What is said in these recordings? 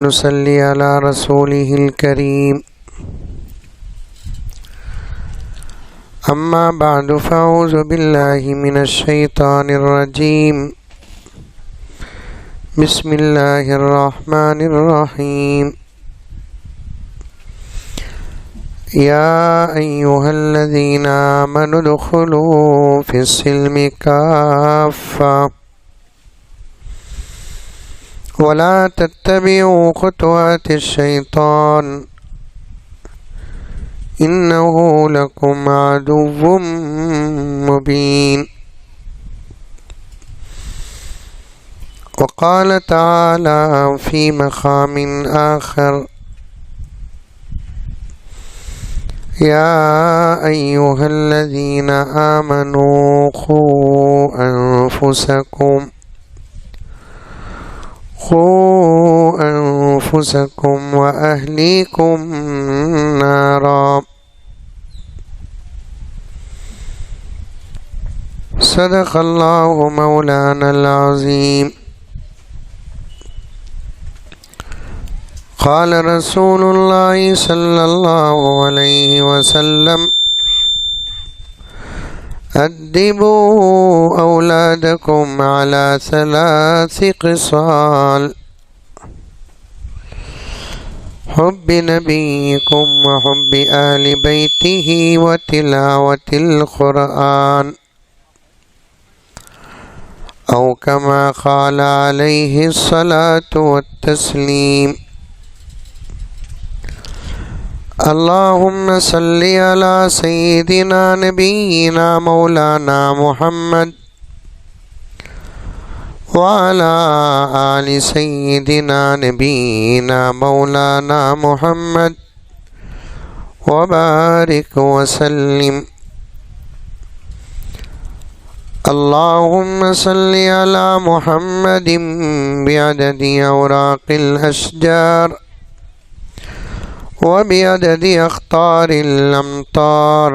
नुसल्ली अला रसूलिहिल करीम। अम्मा बअदु फ़अऊज़ु बिल्लाहि मिनश शैतानिर रजीम। बिस्मिल्लाहिर रहमानिर रहीम। या अय्युहल्लज़ीना आमनु दुख़ुलू फ़िस्सिल्मि काफ़्फ़ा वला तत्तबिउ खुतुवातिश शैतान इन्नहु लकुम अदुव्वुम मुबीन। वक़ाल तआला फ़ी मक़ामिन आख़र या अय्युहल्लज़ीना आमनू क़ू अन्फुसकुम व अहलीकुम नारा। सदक़ल्लाहु मौलानल अज़ीम। क़ाल रसूलुल्लाहि सल्लल्लाहु अलैहि वसल्लम अद्दिबू औलादकुम अला सलासि ख़िसाल हुब्बि नबिय्यिकुम व हुब्बि आहलि बैतिही व तिलावतिल क़ुरआन औ कमा क़ाल अलैहिस्सलातु वत्तस्लीम। अल्लाहुम्मा सल्लि अला सय्यिदिना नबिय्यिना मौलाना मुहम्मद व अला आलि सय्यिदिना नबिय्यिना मौलाना मुहम्मद व बारिक व सल्लिम। अल्लाहुम्मा सल्लि अला मुहम्मदिन बिअददि औराक़िल अशजार वबिअदद अख़तारिल अमतार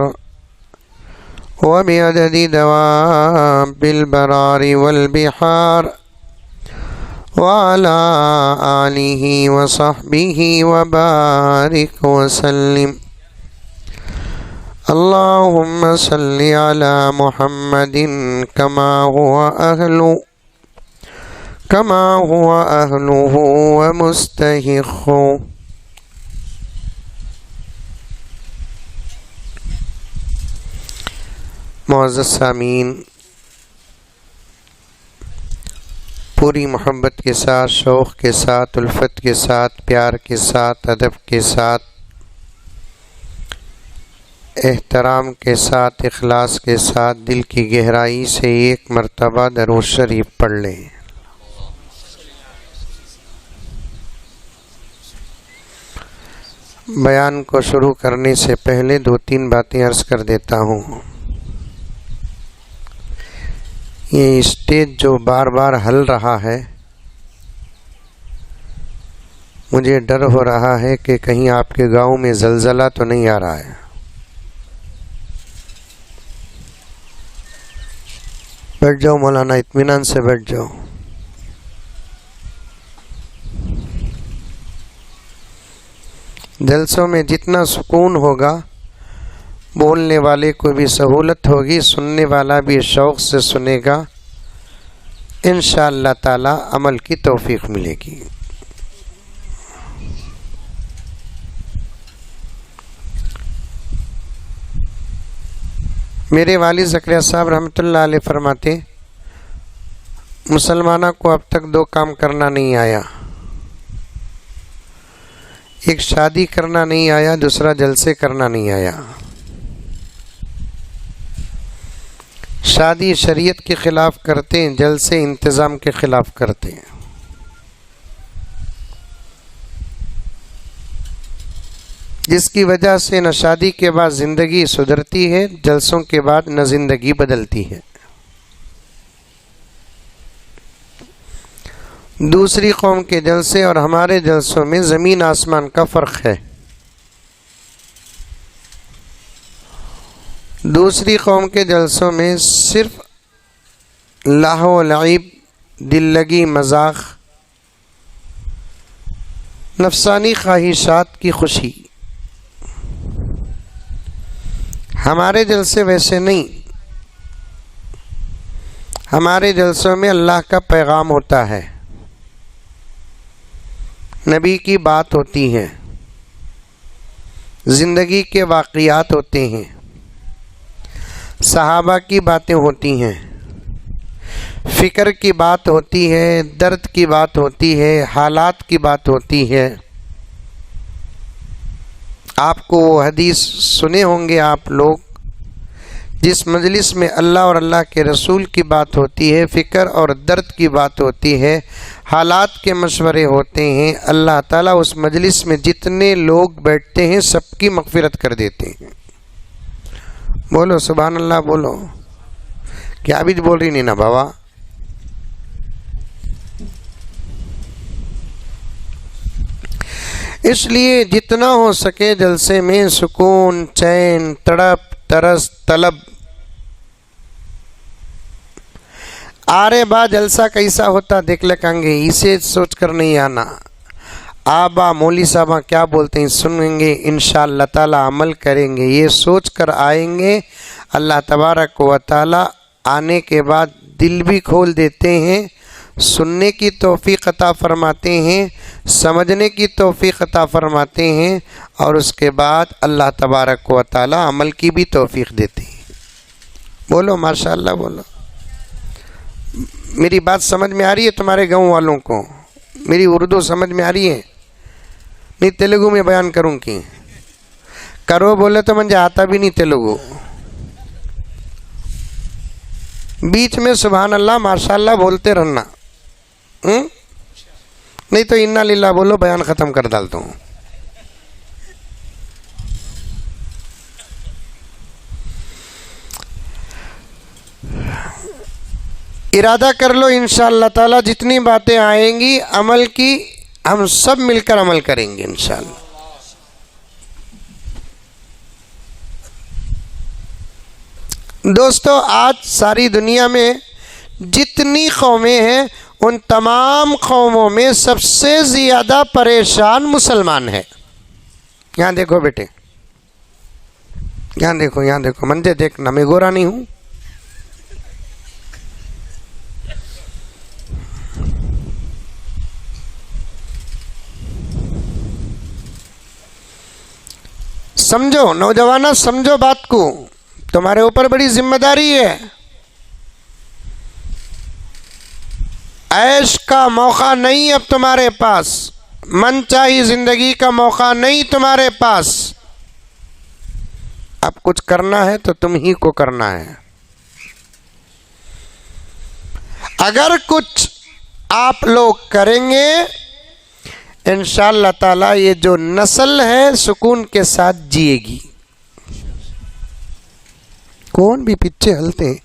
वबिअदद दवाबिल बरारि वल बिहार वअला आलिहि व सहबिहि व बारिक व सल्लिम। अल्लाहुम्मा सल्लि अला मुहम्मदिन कमा हुवा अहलुहु व मुस्तहिक़्क़ु। मुअज़्ज़ज़ सामीन, पूरी मोहब्बत के साथ, शौक़ के साथ, उल्फत के साथ, प्यार के साथ, अदब के साथ, एहतराम के साथ, इखलास के साथ दिल की गहराई से एक मर्तबा दरूद शरीफ पढ़ लें। बयान को शुरू करने से पहले दो तीन बातें अर्ज़ कर देता हूँ। ये स्टेज जो बार बार हल रहा है, मुझे डर हो रहा है कि कहीं आपके गांव में ज़लज़ला तो नहीं आ रहा है। बैठ जाओ मौलाना, इत्मीनान से बैठ जाओ। जलसों में जितना सुकून होगा, बोलने वाले को भी सहूलत होगी, सुनने वाला भी शौक़ से सुनेगा, इंशाअल्लाह ताला अमल की तौफीक मिलेगी। मेरे वालिद ज़करिया साहब रहमतुल्लाह अलैह फरमाते, मुसलमाना को अब तक दो काम करना नहीं आया। एक शादी करना नहीं आया, दूसरा जलसे करना नहीं आया। शादी शरीयत के ख़िलाफ़ करते हैं, जलसे इंतज़ाम के ख़िलाफ़ करते हैं। जिसकी वजह से न शादी के बाद ज़िंदगी सुधरती है, जलसों के बाद न ज़िंदगी बदलती है। दूसरी कौम के जलसे और हमारे जलसों में ज़मीन आसमान का फ़र्क है। दूसरी कौम के जलसों में सिर्फ लाहो लईब, दिल लगी मजाक, नफसानी ख्वाहिशात की खुशी। हमारे जलसे वैसे नहीं, हमारे जलसों में अल्लाह का पैगाम होता है, नबी की बात होती है, ज़िंदगी के वाक़ियात होते हैं, सहाबा की बातें होती हैं, फ़िक्र की बात होती है, दर्द की बात होती है, हालात की बात होती है। आपको वो हदीस सुने होंगे आप लोग, जिस मजलिस में अल्लाह और अल्लाह के रसूल की बात होती है, फ़िक्र और दर्द की बात होती है, हालात के मशवरे होते हैं, अल्लाह ताला उस मजलिस में जितने लोग बैठते हैं सबकी मग़फ़िरत कर देते हैं। बोलो सुभान अल्लाह, बोलो। क्या भी बोल रही नहीं ना बाबा। इसलिए जितना हो सके जलसे में सुकून, चैन, तड़प, तरस, तलब। आरे बा जलसा कैसा होता देख ले कहेंगे, इसे सोच कर नहीं आना। आबा मौली साहबा क्या बोलते हैं सुनेंगे, इंशाअल्लाह ताला अमल करेंगे, ये सोच कर आएंगे। अल्लाह तबारक व ताला आने के बाद दिल भी खोल देते हैं, सुनने की तौफीक अता फरमाते हैं, समझने की तौफीक अता फरमाते हैं, और उसके बाद अल्लाह तबारक व ताला अमल की भी तौफीक देते हैं। बोलो माशाअल्लाह, बोलो। मेरी बात समझ में आ रही है तुम्हारे गांव वालों को? मेरी उर्दू समझ में आ रही है? नहीं तेलुगु में बयान करूँ कि करो बोले तो मुझे आता भी नहीं तेलुगु। बीच में सुभान अल्लाह माशाअल्लाह बोलते रहना, नहीं तो इन्ना लिल्लाह बोलो, बयान ख़त्म कर डालता हूँ। इरादा कर लो इंशाअल्लाह ताला जितनी बातें आएंगी अमल की, हम सब मिलकर अमल करेंगे इंशाअल्लाह। दोस्तों, आज सारी दुनिया में जितनी कौमें हैं उन तमाम कौमों में सबसे ज़्यादा परेशान मुसलमान है। यहाँ देखो बेटे, यहाँ देखो, यहाँ देखो, मंदे देखना, मैं गोरा नहीं हूँ। समझो नौजवाना, समझो बात को, तुम्हारे ऊपर बड़ी जिम्मेदारी है। ऐश का मौका नहीं अब तुम्हारे पास, मनचाही जिंदगी का मौका नहीं तुम्हारे पास। अब कुछ करना है तो तुम ही को करना है। अगर कुछ आप लोग करेंगे इंशाअल्लाह ताला ये जो नस्ल है सुकून के साथ जिएगी। कौन भी पीछे हलते हैं?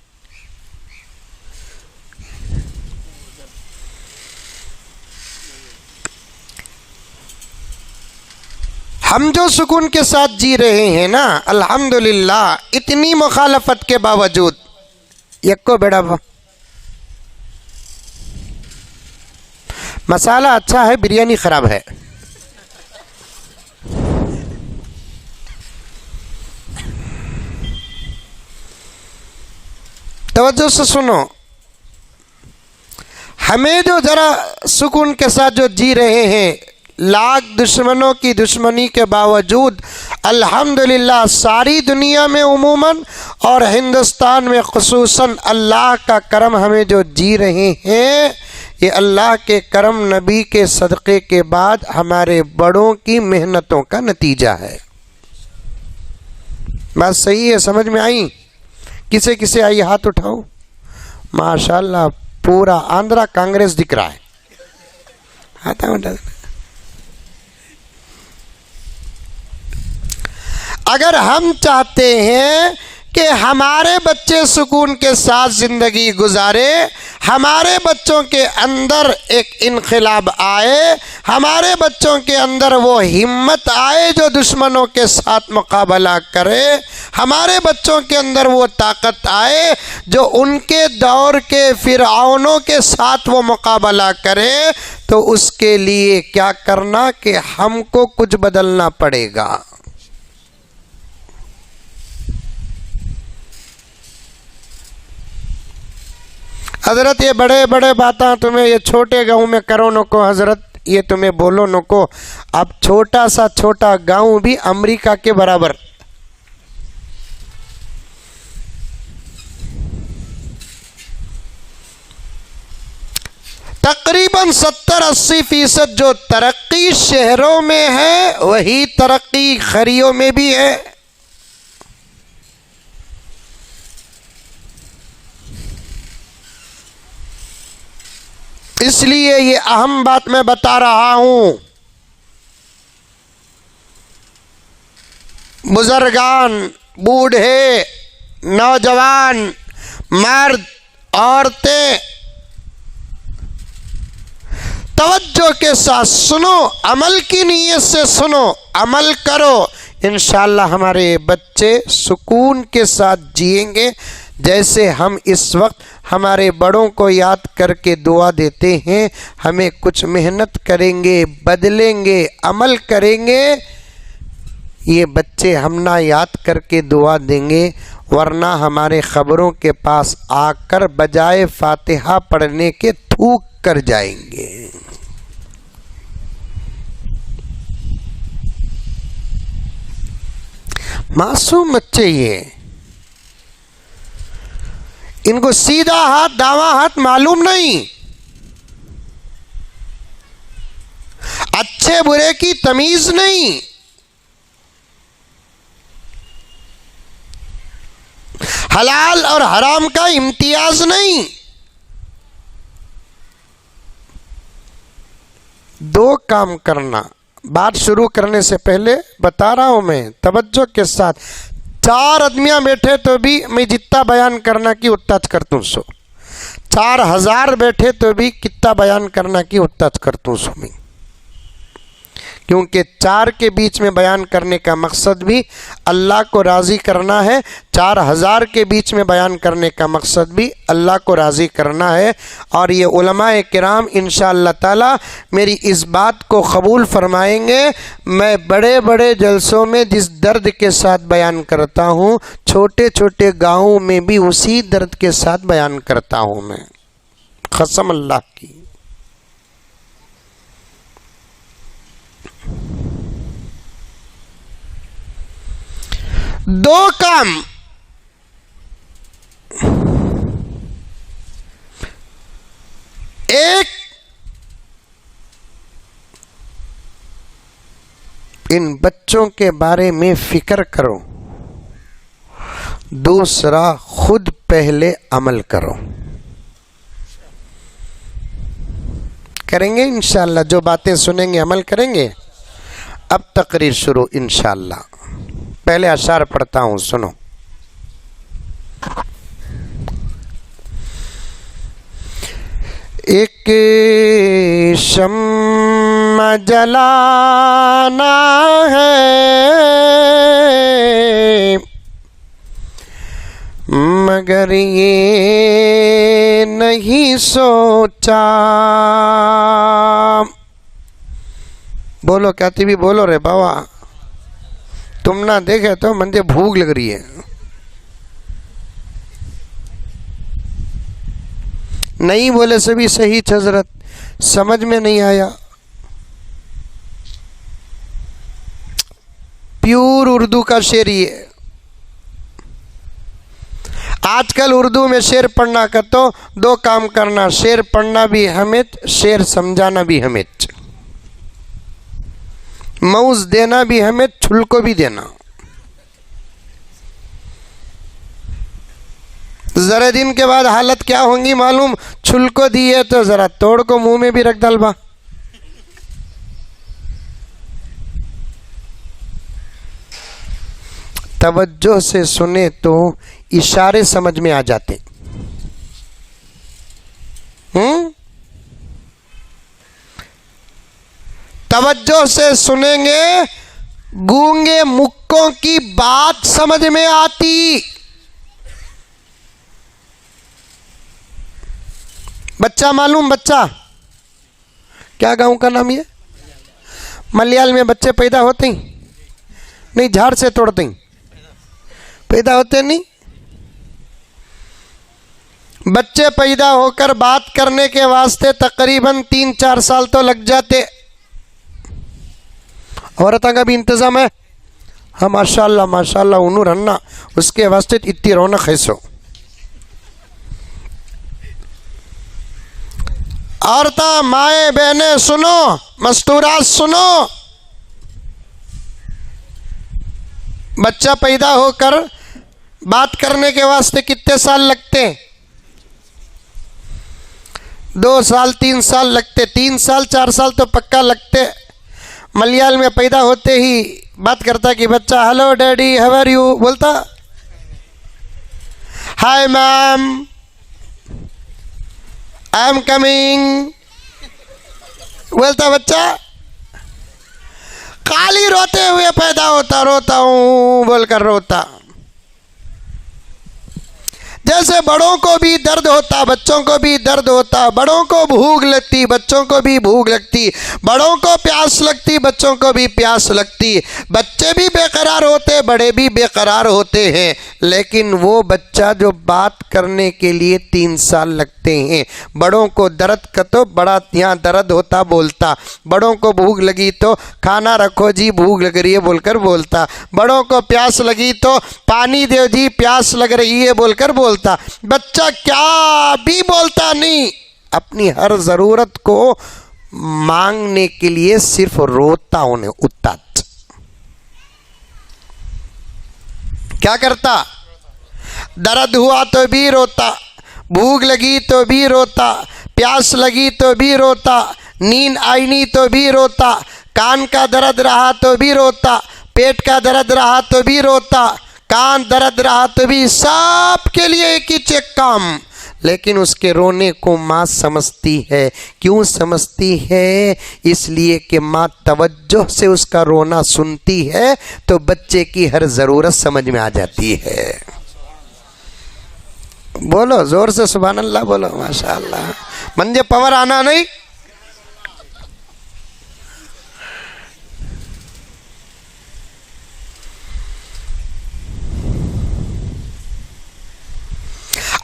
हम जो सुकून के साथ जी रहे हैं ना, अल्हम्दुलिल्लाह, इतनी मुखालफत के बावजूद, यक्को बेड़ा मसाला अच्छा है, बिरयानी खराब है। तवज्जो से सुनो, हमें जो जरा सुकून के साथ जो जी रहे हैं, लाख दुश्मनों की दुश्मनी के बावजूद अल्हम्दुलिल्लाह सारी दुनिया में उमूमन और हिंदुस्तान में खुसूसन अल्लाह का करम, हमें जो जी रहे हैं ये अल्लाह के करम, नबी के सदक़े के बाद हमारे बड़ों की मेहनतों का नतीजा है। बात सही है? समझ में आई? किसे किसे आई हाथ उठाओ। माशाल्लाह, पूरा आंध्रा कांग्रेस दिख रहा है। हाथ उठा। अगर हम चाहते हैं कि हमारे बच्चे सुकून के साथ ज़िंदगी गुजारे, हमारे बच्चों के अंदर एक इनकलाब आए, हमारे बच्चों के अंदर वो हिम्मत आए जो दुश्मनों के साथ मुकाबला करे, हमारे बच्चों के अंदर वो ताकत आए जो उनके दौर के फिरऔनों के साथ वो मुकाबला करे। तो उसके लिए क्या करना कि हमको कुछ बदलना पड़ेगा। हजरत ये बड़े बड़े बातें तुम्हें ये छोटे गांव में करो नको, हजरत ये तुम्हें बोलो नको। अब छोटा सा छोटा गांव भी अमेरिका के बराबर। तकरीबन 70-80% जो तरक्की शहरों में है वही तरक्की खरियों में भी है। इसलिए ये अहम बात मैं बता रहा हूं। बुजुर्गान, बूढ़े, नौजवान, मर्द, औरतें तवज्जो के साथ सुनो, अमल की नीयत से सुनो, अमल करो। इंशाअल्लाह हमारे बच्चे सुकून के साथ जिएंगे। जैसे हम इस वक्त हमारे बड़ों को याद करके दुआ देते हैं, हमें कुछ मेहनत करेंगे, बदलेंगे, अमल करेंगे, ये बच्चे हम ना याद करके दुआ देंगे, वरना हमारे खबरों के पास आकर बजाय फातिहा पढ़ने के थूक कर जाएंगे। मासूम बच्चे ये, इनको सीधा हाथ दावा हाथ मालूम नहीं, अच्छे बुरे की तमीज नहीं, हलाल और हराम का इम्तियाज नहीं। दो काम करना, बात शुरू करने से पहले बता रहा हूं मैं तवज्जो के साथ। 4 आदमियां बैठे तो भी मैं जितना बयान करना की उतना करतूं सो, 4000 बैठे तो भी कितना बयान करना की उतना करतूं सो मैं, क्योंकि 4 के बीच में बयान करने का मकसद भी अल्लाह को राज़ी करना है, 4000 के बीच में बयान करने का मकसद भी अल्लाह को राज़ी करना है। और ये उलमाए किराम इंशाअल्लाह ताला मेरी इस बात को कबूल फरमाएंगे। मैं बड़े बड़े जलसों में जिस दर्द के साथ बयान करता हूँ, छोटे छोटे गाँवों में भी उसी दर्द के साथ बयान करता हूँ मैं, कसम अल्लाह की। दो काम, एक इन बच्चों के बारे में फिक्र करो, दूसरा खुद पहले अमल करो। करेंगे इंशाअल्लाह, जो बातें सुनेंगे अमल करेंगे। अब तकरीर शुरू इंशाअल्लाह। पहले अशार पढ़ता हूं, सुनो। एक शम्मा जलाना है, मगर ये नहीं सोचा। बोलो कहती भी बोलो रे बाबा, तुम ना देखे तो मुझे भूख लग रही है। नहीं बोले से भी सही हजरत, समझ में नहीं आया। प्योर उर्दू का शेर ये। आजकल उर्दू में शेर पढ़ना का तो 2 काम करना, शेर पढ़ना भी हमें, शेर समझाना भी हमें, मौज देना भी हमें, छुलको भी देना। जरा दिन के बाद हालत क्या होंगी मालूम, छुलको दिए तो जरा तोड़ को मुंह में भी रख डालबा। तवज्जो से सुने तो इशारे समझ में आ जाते। तवज्जो से सुनेंगे, गूंगे मुक्कों की बात समझ में आती। बच्चा मालूम, बच्चा क्या गांव का नाम ये? मलयाल में बच्चे पैदा होते ही नहीं, झाड़ से तोड़ते ही पैदा होते नहीं। बच्चे पैदा होकर बात करने के वास्ते तकरीबन 3-4 साल तो लग जाते। औरतों का भी इंतजाम है। हाँ माशाल्लाह माशाल्लाह, उन्हों रन्ना उसके वास्ते इतनी रौनक है। सो औरतें, माएँ बहनें सुनो, मस्तूरात सुनो। बच्चा पैदा होकर बात करने के वास्ते कितने साल लगते? 2 साल 3 साल लगते। 3 साल 4 साल तो पक्का लगते। मलयाल में पैदा होते ही बात करता कि बच्चा hello daddy how are you बोलता, hi ma'am I am coming बोलता बच्चा। खाली रोते हुए पैदा होता, रोता हूं बोलकर रोता। जैसे बड़ों को भी दर्द होता, बच्चों को भी दर्द होता। बड़ों को भूख लगती, बच्चों को भी भूख लगती। बड़ों को प्यास लगती, बच्चों को भी प्यास लगती। बच्चे भी बेकरार होते, बड़े भी बेकरार होते हैं। लेकिन वो बच्चा जो बात करने के लिए 3 साल लगते हैं। बड़ों को दर्द का तो बड़ा यहाँ दर्द होता बोलता। बड़ों को भूख लगी तो खाना रखो जी भूख लग रही है बोलकर बोलता। बड़ों को प्यास लगी तो पानी दो जी प्यास लग रही है बोलकर बोलता। बच्चा क्या भी बोलता नहीं, अपनी हर जरूरत को मांगने के लिए सिर्फ रोता उन्हें उतना। क्या करता? दर्द हुआ तो भी रोता, भूख लगी तो भी रोता, प्यास लगी तो भी रोता, नींद आई नहीं तो भी रोता, कान का दर्द रहा तो भी रोता, पेट का दर्द रहा तो भी रोता, कान दर्द रहा तो भी, सब के लिए एक ही चेक काम। लेकिन उसके रोने को माँ समझती है। क्यों समझती है? इसलिए कि माँ तवज्जो से उसका रोना सुनती है तो बच्चे की हर ज़रूरत समझ में आ जाती है। बोलो जोर से सुभान अल्लाह बोलो, माशाअल्लाह। मंजे पावर आना नहीं।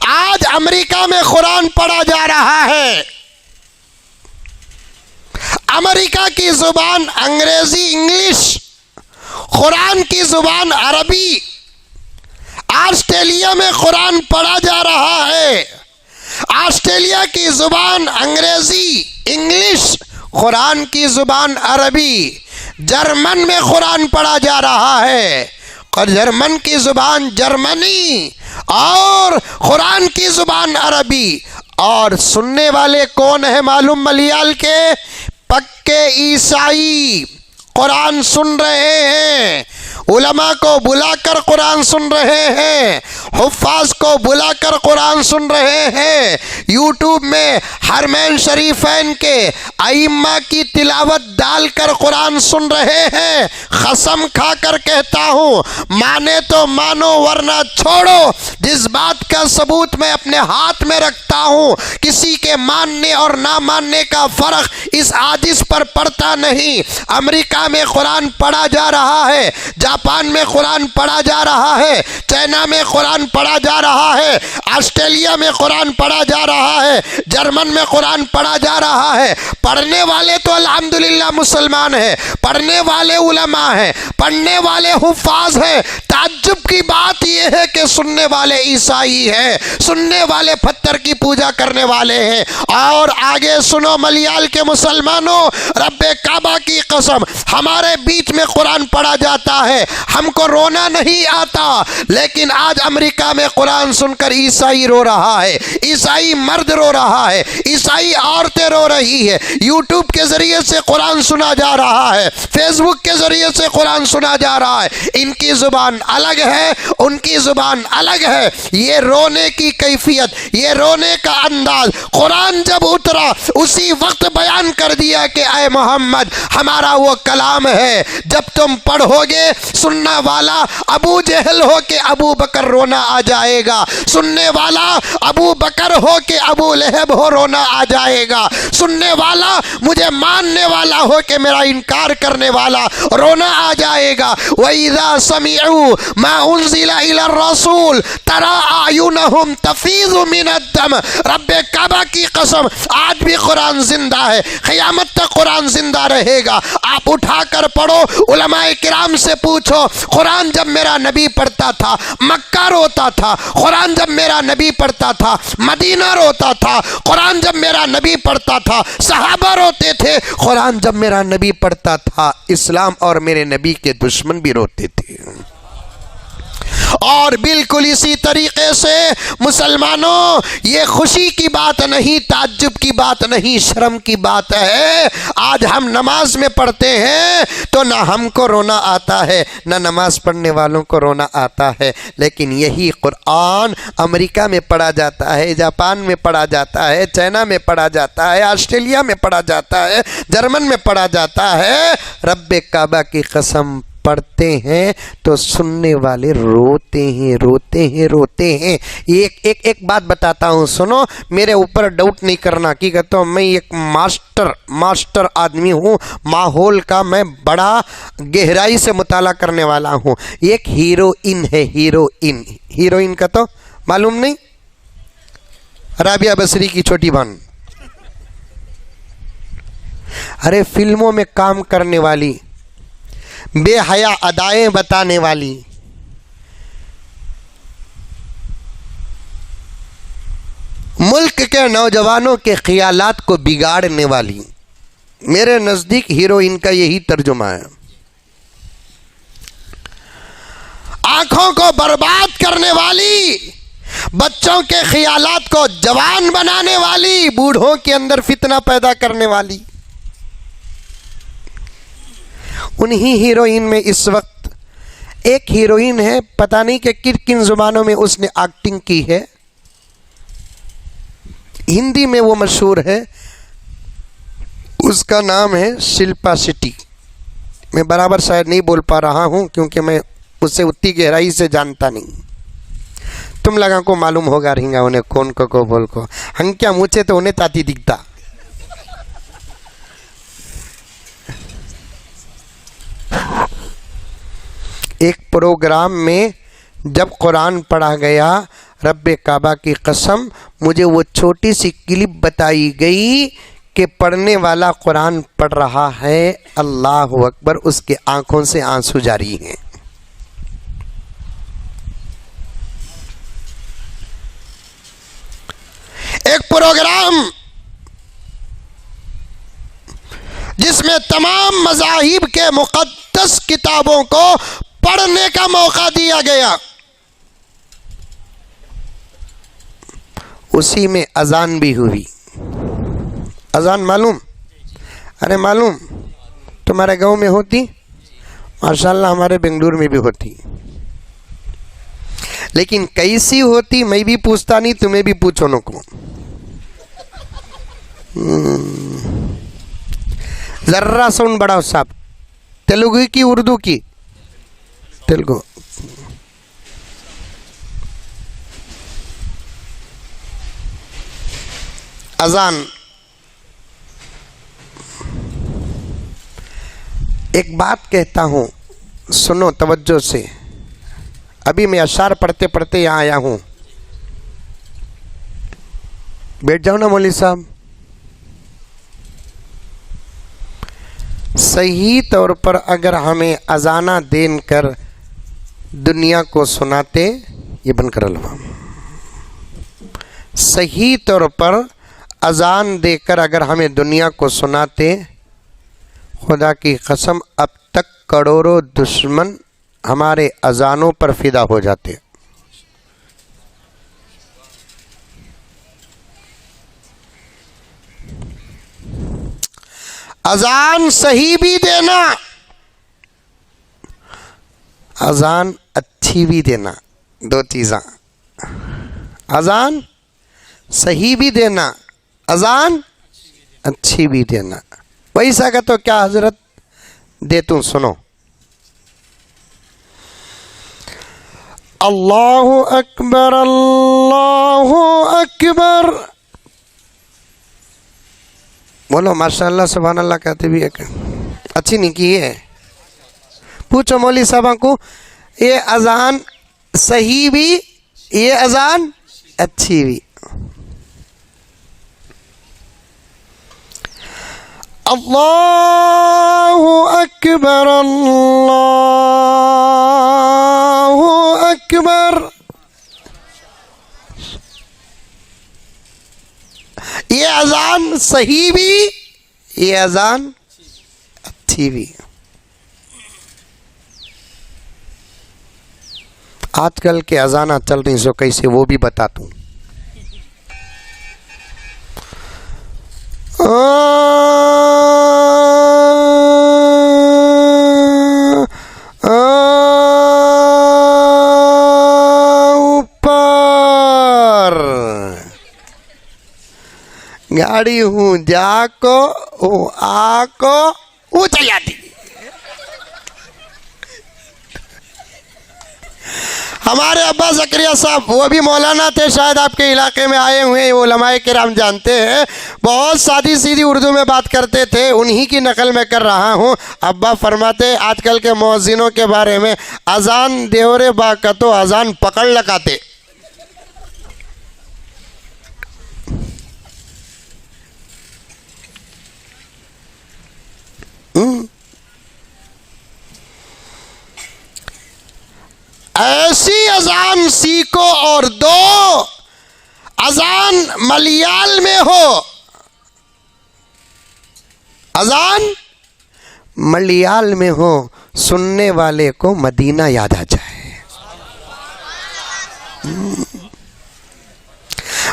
आज अमेरिका में कुरान पढ़ा जा रहा है। अमेरिका की जुबान अंग्रेजी इंग्लिश, कुरान की जुबान अरबी। ऑस्ट्रेलिया में कुरान पढ़ा जा रहा है। ऑस्ट्रेलिया की जुबान अंग्रेजी इंग्लिश, कुरान की जुबान अरबी। जर्मन में कुरान पढ़ा जा रहा है और जर्मन की जुबान जर्मनी और कुरान की जुबान अरबी। और सुनने वाले कौन है मालूम? मलयाल के पक्के ईसाई कुरान सुन रहे हैं। उलमा को बुलाकर कुरान सुन रहे हैं, हुफ्फाज को बुलाकर कुरान सुन रहे हैं। यूट्यूब में हरमैन शरीफैन के आइम्मा की तिलावत डालकर कुरान सुन रहे हैं। कसम खाकर कहता हूँ, माने तो मानो वरना छोड़ो। जिस बात का सबूत मैं अपने हाथ में रखता हूँ, किसी के मानने और ना मानने का फर्क इस आजिज पर पड़ता नहीं। अमेरिका में कुरान पढ़ा जा रहा है, जापान में कुरान पढ़ा जा रहा है, चाइना में कुरान पढ़ा जा रहा है, ऑस्ट्रेलिया में कुरान पढ़ा जा रहा है, जर्मन में कुरान पढ़ा जा रहा है। पढ़ने वाले तो अल्हम्दुलिल्लाह मुसलमान हैं, पढ़ने वाले उलमा हैं, पढ़ने वाले हुफ्फाज हैं। ताज्जुब की बात यह है कि सुनने वाले ईसाई हैं, सुनने वाले पत्थर की पूजा करने वाले हैं। और आगे सुनो मलयाल के मुसलमानों, रब्बे काबा की कसम, हमारे बीच में कुरान पढ़ा जाता है, हमको रोना नहीं आता। लेकिन आज अमेरिका में कुरान सुनकर ईसाई रो रहा है, ईसाई मर्द रो रहा है, ईसाई औरतें रो रही है। यूट्यूब के जरिए से कुरान सुना जा रहा है, फेसबुक के जरिए से कुरान सुना जा रहा है। इनकी जुबान अलग है, उनकी जुबान अलग है। ये रोने की कैफियत, ये रोने का अंदाज कुरान जब उतरा उसी वक्त बयान कर दिया कि ऐ मोहम्मद हमारा वो कलाम है, जब तुम पढ़ोगे सुनने वाला अबू जहल हो के अबू बकर रोना आ जाएगा, सुनने वाला अबू बकर हो के अबू लहब हो रोना आ जाएगा, सुनने वाला मुझे मानने वाला हो के मेरा इनकार करने वाला रोना आ जाएगा। वइज़ा समिअू मा उन्ज़िला इला रसूल तरा आयुनहुम तफीज़ु मिनद्दम। रब्बे काबा की कसम आज भी कुरान जिंदा है, क़यामत तक कुरान जिंदा रहेगा। आप उठाकर पढ़ो, उलमाए किराम से पूछो, कुरान जब मेरा नबी पढ़ता था मक्का रोता था, कुरान जब मेरा नबी पढ़ता था मदीना रोता था, कुरान जब मेरा नबी पढ़ता था सहाबा रोते थे, कुरान जब मेरा नबी पढ़ता था इस्लाम और मेरे नबी के दुश्मन भी रोते थे। और बिल्कुल इसी तरीके से मुसलमानों, ये खुशी की बात नहीं, ताज्जुब की बात नहीं, शर्म की बात है। आज हम नमाज में पढ़ते हैं तो ना हमको रोना आता है ना नमाज पढ़ने वालों को रोना आता है, लेकिन यही कुरान अमेरिका में पढ़ा जाता है, जापान में पढ़ा जाता है, चाइना में पढ़ा जाता है, ऑस्ट्रेलिया में पढ़ा जाता है, जर्मन में पढ़ा जाता है। रब्बे काबा की कसम पढ़ते हैं तो सुनने वाले रोते हैं, रोते हैं, रोते हैं। एक बात बताता हूँ, सुनो, मेरे ऊपर डाउट नहीं करना। की कहता हूँ, मैं एक मास्टर आदमी हूँ, माहौल का मैं बड़ा गहराई से मुताला करने वाला हूँ। एक हीरोइन है, हीरोइन का तो मालूम नहीं, राबिया बसरी की छोटी बहन। अरे फिल्मों में काम करने वाली, बेहया अदाएं बताने वाली, मुल्क के नौजवानों के ख्यालात को बिगाड़ने वाली, मेरे नजदीक हीरोइन का यही तर्जुमा है। आंखों को बर्बाद करने वाली, बच्चों के ख्यालात को जवान बनाने वाली, बूढ़ों के अंदर फितना पैदा करने वाली, उन्हीं हीरोइन में इस वक्त एक हीरोइन है, पता नहीं कि किन किन जुबानों में उसने एक्टिंग की है। हिंदी में वो मशहूर है, उसका नाम है शिल्पा शेट्टी। मैं बराबर शायद नहीं बोल पा रहा हूँ क्योंकि मैं उसे उतनी गहराई से जानता नहीं। तुम लगा को मालूम होगा रहेगा उन्हें कौन को बोल को, हम क्या मुझे तो उन्हें ताती दिखता। एक प्रोग्राम में जब कुरान पढ़ा गया, रब्बे काबा की कसम मुझे वो छोटी सी क्लिप बताई गई कि पढ़ने वाला कुरान पढ़ रहा है, अल्लाह अकबर, उसके आंखों से आंसू जारी हैं। एक प्रोग्राम जिसमें तमाम मज़ाहिब के मुक़द्दस किताबों को पढ़ने का मौका दिया गया, उसी में अजान भी हुई। अजान मालूम? अरे मालूम, तुम्हारे गांव में होती, माशाल्लाह हमारे बेंगलुरु में भी होती, लेकिन कैसी होती मैं भी पूछता नहीं, तुम्हें भी पूछो न को। जर्रा साउंड बढ़ाओ साहब। तेलुगु की उर्दू की? तेलुगु। अजान, एक बात कहता हूं, सुनो तवज्जो से। अभी मैं अशार पढ़ते पढ़ते यहां आया हूं, बैठ जाओ ना मौलवी साहब। सही तौर पर अगर हमें अजाना देकर दुनिया को सुनाते, ये बंद कर लो। सही तौर पर अजान देकर अगर हमें दुनिया को सुनाते, खुदा की कसम अब तक करोड़ों दुश्मन हमारे अजानों पर फिदा हो जाते। अजान सही भी देना, अजान अच्छी अच्छी भी देना, दो चीज़ां, अजान सही भी देना, अजान अच्छी भी देना। वैसा का तो क्या हजरत दे तू सुनो। अल्लाहु अकबर अल्लाहु अकबर, बोलो माशाअल्लाह सुभान अल्लाह कहते भी है। अच्छी नहीं की है। पूछो मौली साहबा को, ये अजान सही भी, ये अजान अच्छी भी। अल्लाहु अकबर अल्लाहु अकबर, ये अजान सही भी, ये अजान अच्छी भी। आजकल के अजाना चल रही सो कैसे वो भी बता दूं। ऊपर गाड़ी हूँ जाको हूँ आको ऊंचा जाती। हमारे अब्बा ज़करिया साहब, वो भी मौलाना थे, शायद आपके इलाके में आए हुए हैं, उलमाए किराम जानते हैं, बहुत सादी सीधी उर्दू में बात करते थे, उन्हीं की नकल में कर रहा हूँ। अब्बा फरमाते आजकल के मुअज्जिनों के बारे में, अजान देवरे बाका तो अजान पकड़ लगाते। ऐसी अजान सीखो और दो, अजान मलयाल में हो, अजान मलयाल में हो, सुनने वाले को मदीना याद आ जाए।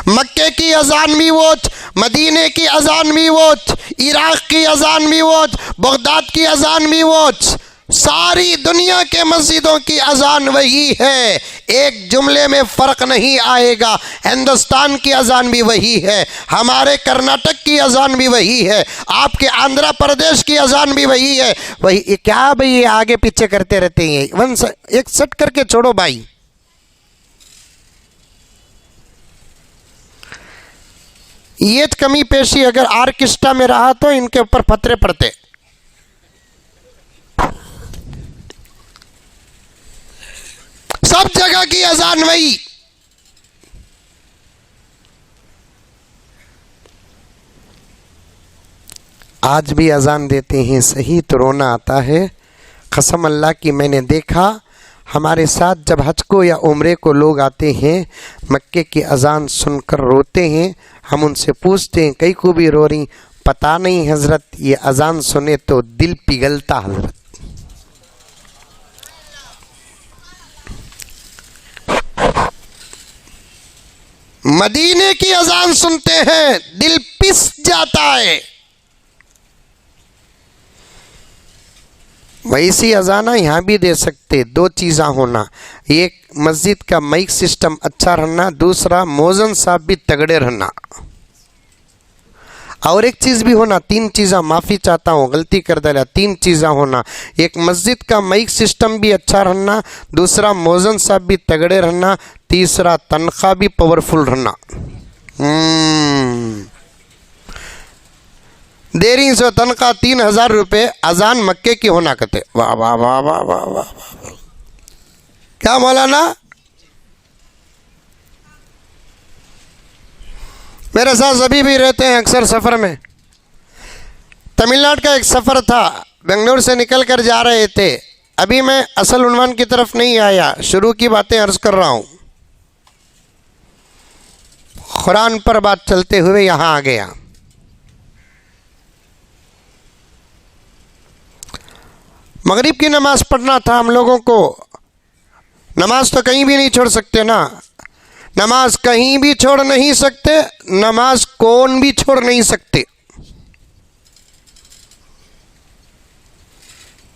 मक्के की अजान भी वोच, मदीने की अजान भी वोच, इराक की अजान भी वोच, बगदाद की अजान भी वोच, सारी दुनिया के मस्जिदों की अजान वही है, एक जुमले में फ़र्क नहीं आएगा। हिंदुस्तान की अजान भी वही है, हमारे कर्नाटक की अजान भी वही है, आपके आंध्र प्रदेश की अजान भी वही है। वही क्या भाई, ये आगे पीछे करते रहते हैं। एक सेट करके छोड़ो भाई। ये कमी पेशी अगर आर्केस्ट्रा में रहा तो इनके ऊपर पत्थरे पड़ते। सब जगह की अजान वही। आज भी अजान देते हैं सही तो रोना आता है। कसम अल्लाह की, मैंने देखा हमारे साथ जब हज को या उम्रे को लोग आते हैं, मक्के की अजान सुनकर रोते हैं। हम उनसे पूछते हैं कई को भी रो रही, पता नहीं हजरत, ये अजान सुने तो दिल पिघलता हजरत। मदीने की अजान सुनते हैं दिल पिस जाता है। वैसी अजाना यहाँ भी दे सकते। दो चीज़ा होना, एक मस्जिद का माइक सिस्टम अच्छा रहना, दूसरा मौज़न साहब भी तगड़े रहना, और एक चीज़ भी होना, तीन चीज़ा, माफ़ी चाहता हूँ गलती कर डाला, तीन चीज़ा होना, एक मस्जिद का माइक सिस्टम भी अच्छा रहना, दूसरा मौज़न साहब भी तगड़े रहना, तीसरा तनख्वाह भी पावरफुल रहना। देरी सो तनख्वाह 3000 रुपये, अजान मक्के की होना कहते। वाह वाह वाह वाह वाह वाह, क्या मौलाना। मेरे साथ अभी भी रहते हैं अक्सर सफ़र में। तमिलनाडु का एक सफ़र था, बेंगलोर से निकल कर जा रहे थे। अभी मैं असल उन्वान की तरफ नहीं आया, शुरू की बातें अर्ज़ कर रहा हूँ। कुरान पर बात चलते हुए यहाँ आ गया। मगरिब की नमाज़ पढ़ना था हम लोगों को। नमाज तो कहीं भी नहीं छोड़ सकते ना, नमाज कहीं भी छोड़ नहीं सकते, नमाज कौन भी छोड़ नहीं सकते।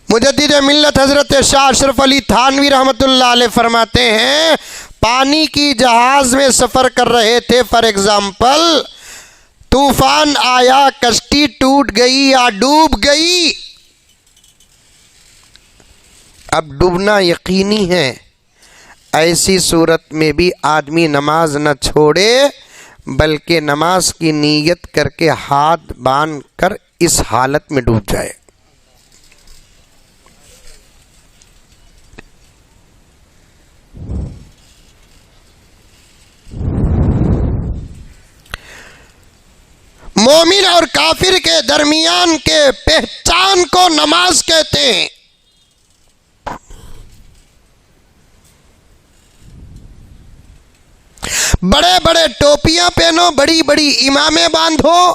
मुजद्दिद मुरीद मिल्लत हजरत शाह अशरफ अली थानवी रहमतुल्लाह अलैह फरमाते हैं, पानी की जहाज में सफर कर रहे थे, फॉर एग्जाम्पल तूफान आया, कश्ती टूट गई या डूब गई। अब डूबना यकीनी है, ऐसी सूरत में भी आदमी नमाज न छोड़े, बल्कि नमाज की नीयत करके हाथ बांध कर इस हालत में डूब जाए। मोमिन और काफिर के दरमियान के पहचान को नमाज कहते हैं। बड़े बड़े टोपियां पहनो, बड़ी बड़ी इमामें बांधो,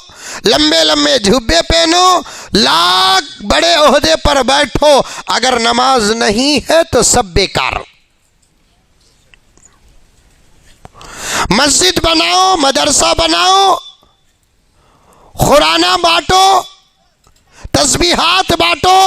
लंबे लंबे जुब्बे पहनो, लाख बड़े ओहदे पर बैठो, अगर नमाज नहीं है तो सब बेकार। मस्जिद बनाओ, मदरसा बनाओ, खुराना बांटो, तस्बीहात बांटो,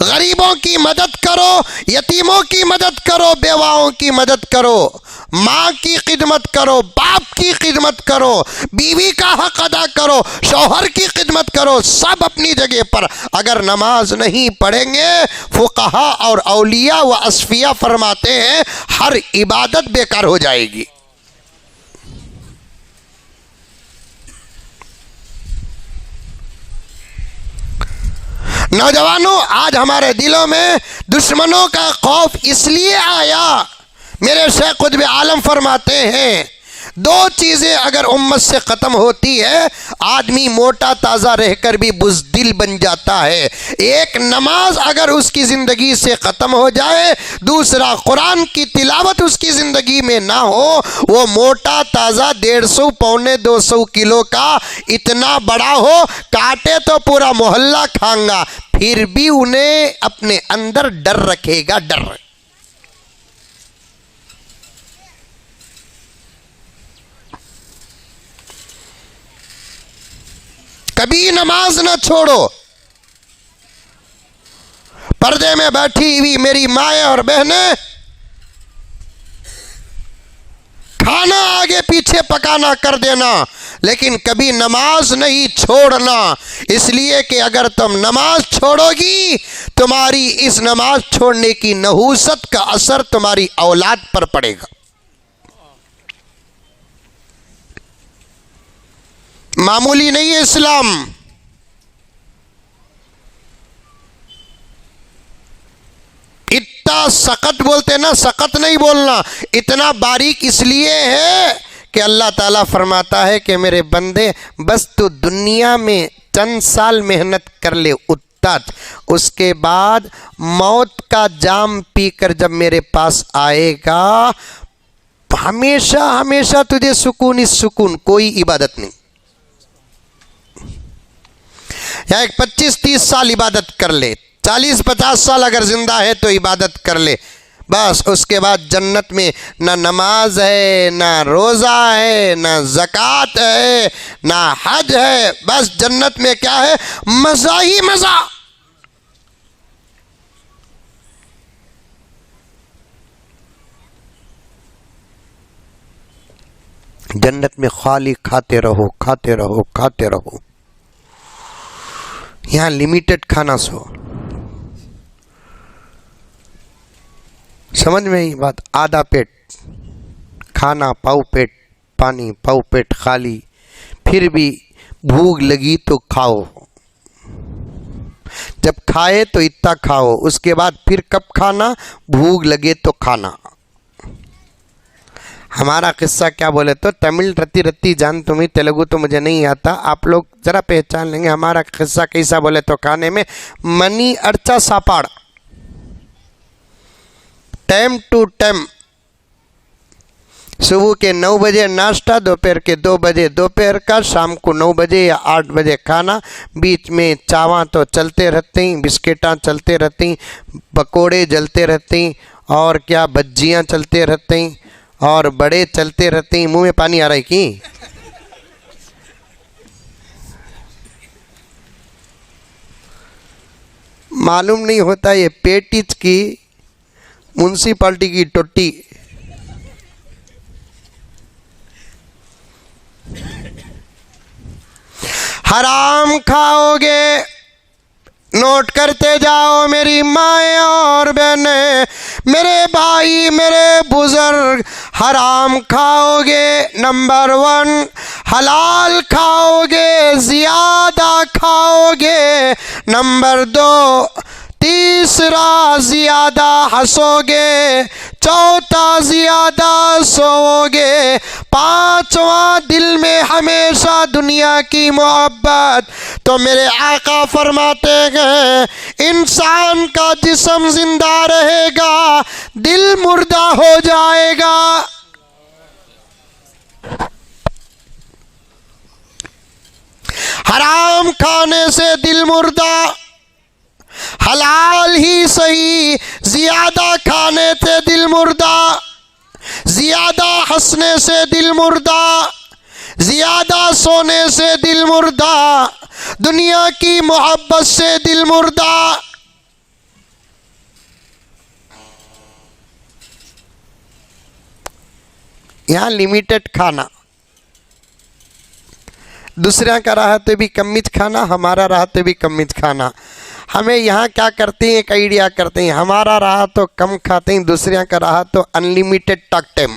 गरीबों की मदद करो, यतीमों की मदद करो, बेवाओं की मदद करो, माँ की खिदमत करो, बाप की खिदमत करो, बीवी का हक अदा करो, शौहर की खिदमत करो, सब अपनी जगह पर। अगर नमाज नहीं पढ़ेंगे, फुकहा और औलिया व असफिया फरमाते हैं हर इबादत बेकार हो जाएगी। नौजवानों, आज हमारे दिलों में दुश्मनों का खौफ इसलिए आया, मेरे शेख कुतुब आलम फरमाते हैं, दो चीज़ें अगर उम्मत से ख़त्म होती है, आदमी मोटा ताज़ा रहकर भी बुज़दिल बन जाता है। एक, नमाज अगर उसकी ज़िंदगी से ख़त्म हो जाए, दूसरा कुरान की तिलावत उसकी ज़िंदगी में ना हो, वो मोटा ताज़ा 150 पौने 200 किलो का इतना बड़ा हो, काटे तो पूरा मोहल्ला खाएगा, फिर भी उन्हें अपने अंदर डर रखेगा, डर। कभी नमाज न छोड़ो। पर्दे में बैठी हुई मेरी माएँ और बहनें, खाना आगे पीछे पकाना कर देना, लेकिन कभी नमाज नहीं छोड़ना। इसलिए कि अगर तुम नमाज छोड़ोगी, तुम्हारी इस नमाज छोड़ने की नहूसत का असर तुम्हारी औलाद पर पड़ेगा। मामूली नहीं है इस्लाम। इतना सख्त बोलते ना, सख्त नहीं बोलना, इतना बारीक इसलिए है कि अल्लाह ताला फरमाता है कि मेरे बंदे, बस तू दुनिया में चंद साल मेहनत कर ले, उसके बाद मौत का जाम पीकर जब मेरे पास आएगा, हमेशा हमेशा तुझे सुकून ही सुकून, कोई इबादत नहीं। या एक 25-30 साल इबादत कर ले, 40-50 साल अगर जिंदा है तो इबादत कर ले, बस उसके बाद जन्नत में ना नमाज है, ना रोज़ा है, ना ज़कात है, ना हज है, बस जन्नत में क्या है? मज़ा ही मज़ा। जन्नत में खाली खाते रहो, खाते रहो, खाते रहो। यहाँ लिमिटेड खाना सो। समझ में ही बात? आधा पेट खाना, पाव पेट पानी, पाव पेट खाली, फिर भी भूख लगी तो खाओ। जब खाए तो इतना खाओ, उसके बाद फिर कब खाना? भूख लगे तो खाना। हमारा किस्सा क्या बोले तो, तमिल रत्ती रत्ती जान तुम्हें, तेलुगु तो मुझे नहीं आता, आप लोग ज़रा पहचान लेंगे। हमारा किस्सा कैसा बोले तो, खाने में मनी अर्चा सापाड़, टाइम टू टाइम, सुबह के 9 बजे नाश्ता, दोपहर के 2 बजे दोपहर का, शाम को 9 बजे या 8 बजे खाना, बीच में चावा तो चलते रहते हैं, बिस्किटां चलते रहती, पकोड़े जलते रहते, और क्या भज्जियाँ चलते रहते हैं, और बड़े चलते रहते हैं। मुंह में पानी आ रहा है कि? मालूम नहीं होता ये पेटिच की म्यूनसिपालिटी की टोटी। हराम खाओगे, नोट करते जाओ मेरी माएँ और बहनें, मेरे भाई, मेरे बुजुर्ग। हराम खाओगे, नंबर 1 हलाल खाओगे, ज़्यादा खाओगे, नंबर 2 तीसरा ज़्यादा हंसोगे, चौथा ज़्यादा सोओगे, पांचवा दिल में हमेशा दुनिया की मोहब्बत। तो मेरे आका फरमाते हैं इंसान का जिस्म जिंदा रहेगा, दिल मुर्दा हो जाएगा। हराम खाने से दिल मुर्दा, हलाल ही सही, ज्यादा खाने से दिल मुर्दा, ज्यादा हंसने से दिल मुर्दा, ज्यादा सोने से दिल मुर्दा, दुनिया की मोहब्बत से दिल मुर्दा। यहाँ लिमिटेड खाना, दूसरा का रहा तो भी कमिज खाना, हमारा रहा तो भी कमिज खाना। हमें यहाँ क्या करते हैं, एक आइडिया करते हैं, हमारा रहा तो कम खाते हैं, दूसरे का रहा तो अनलिमिटेड टॉक टाइम।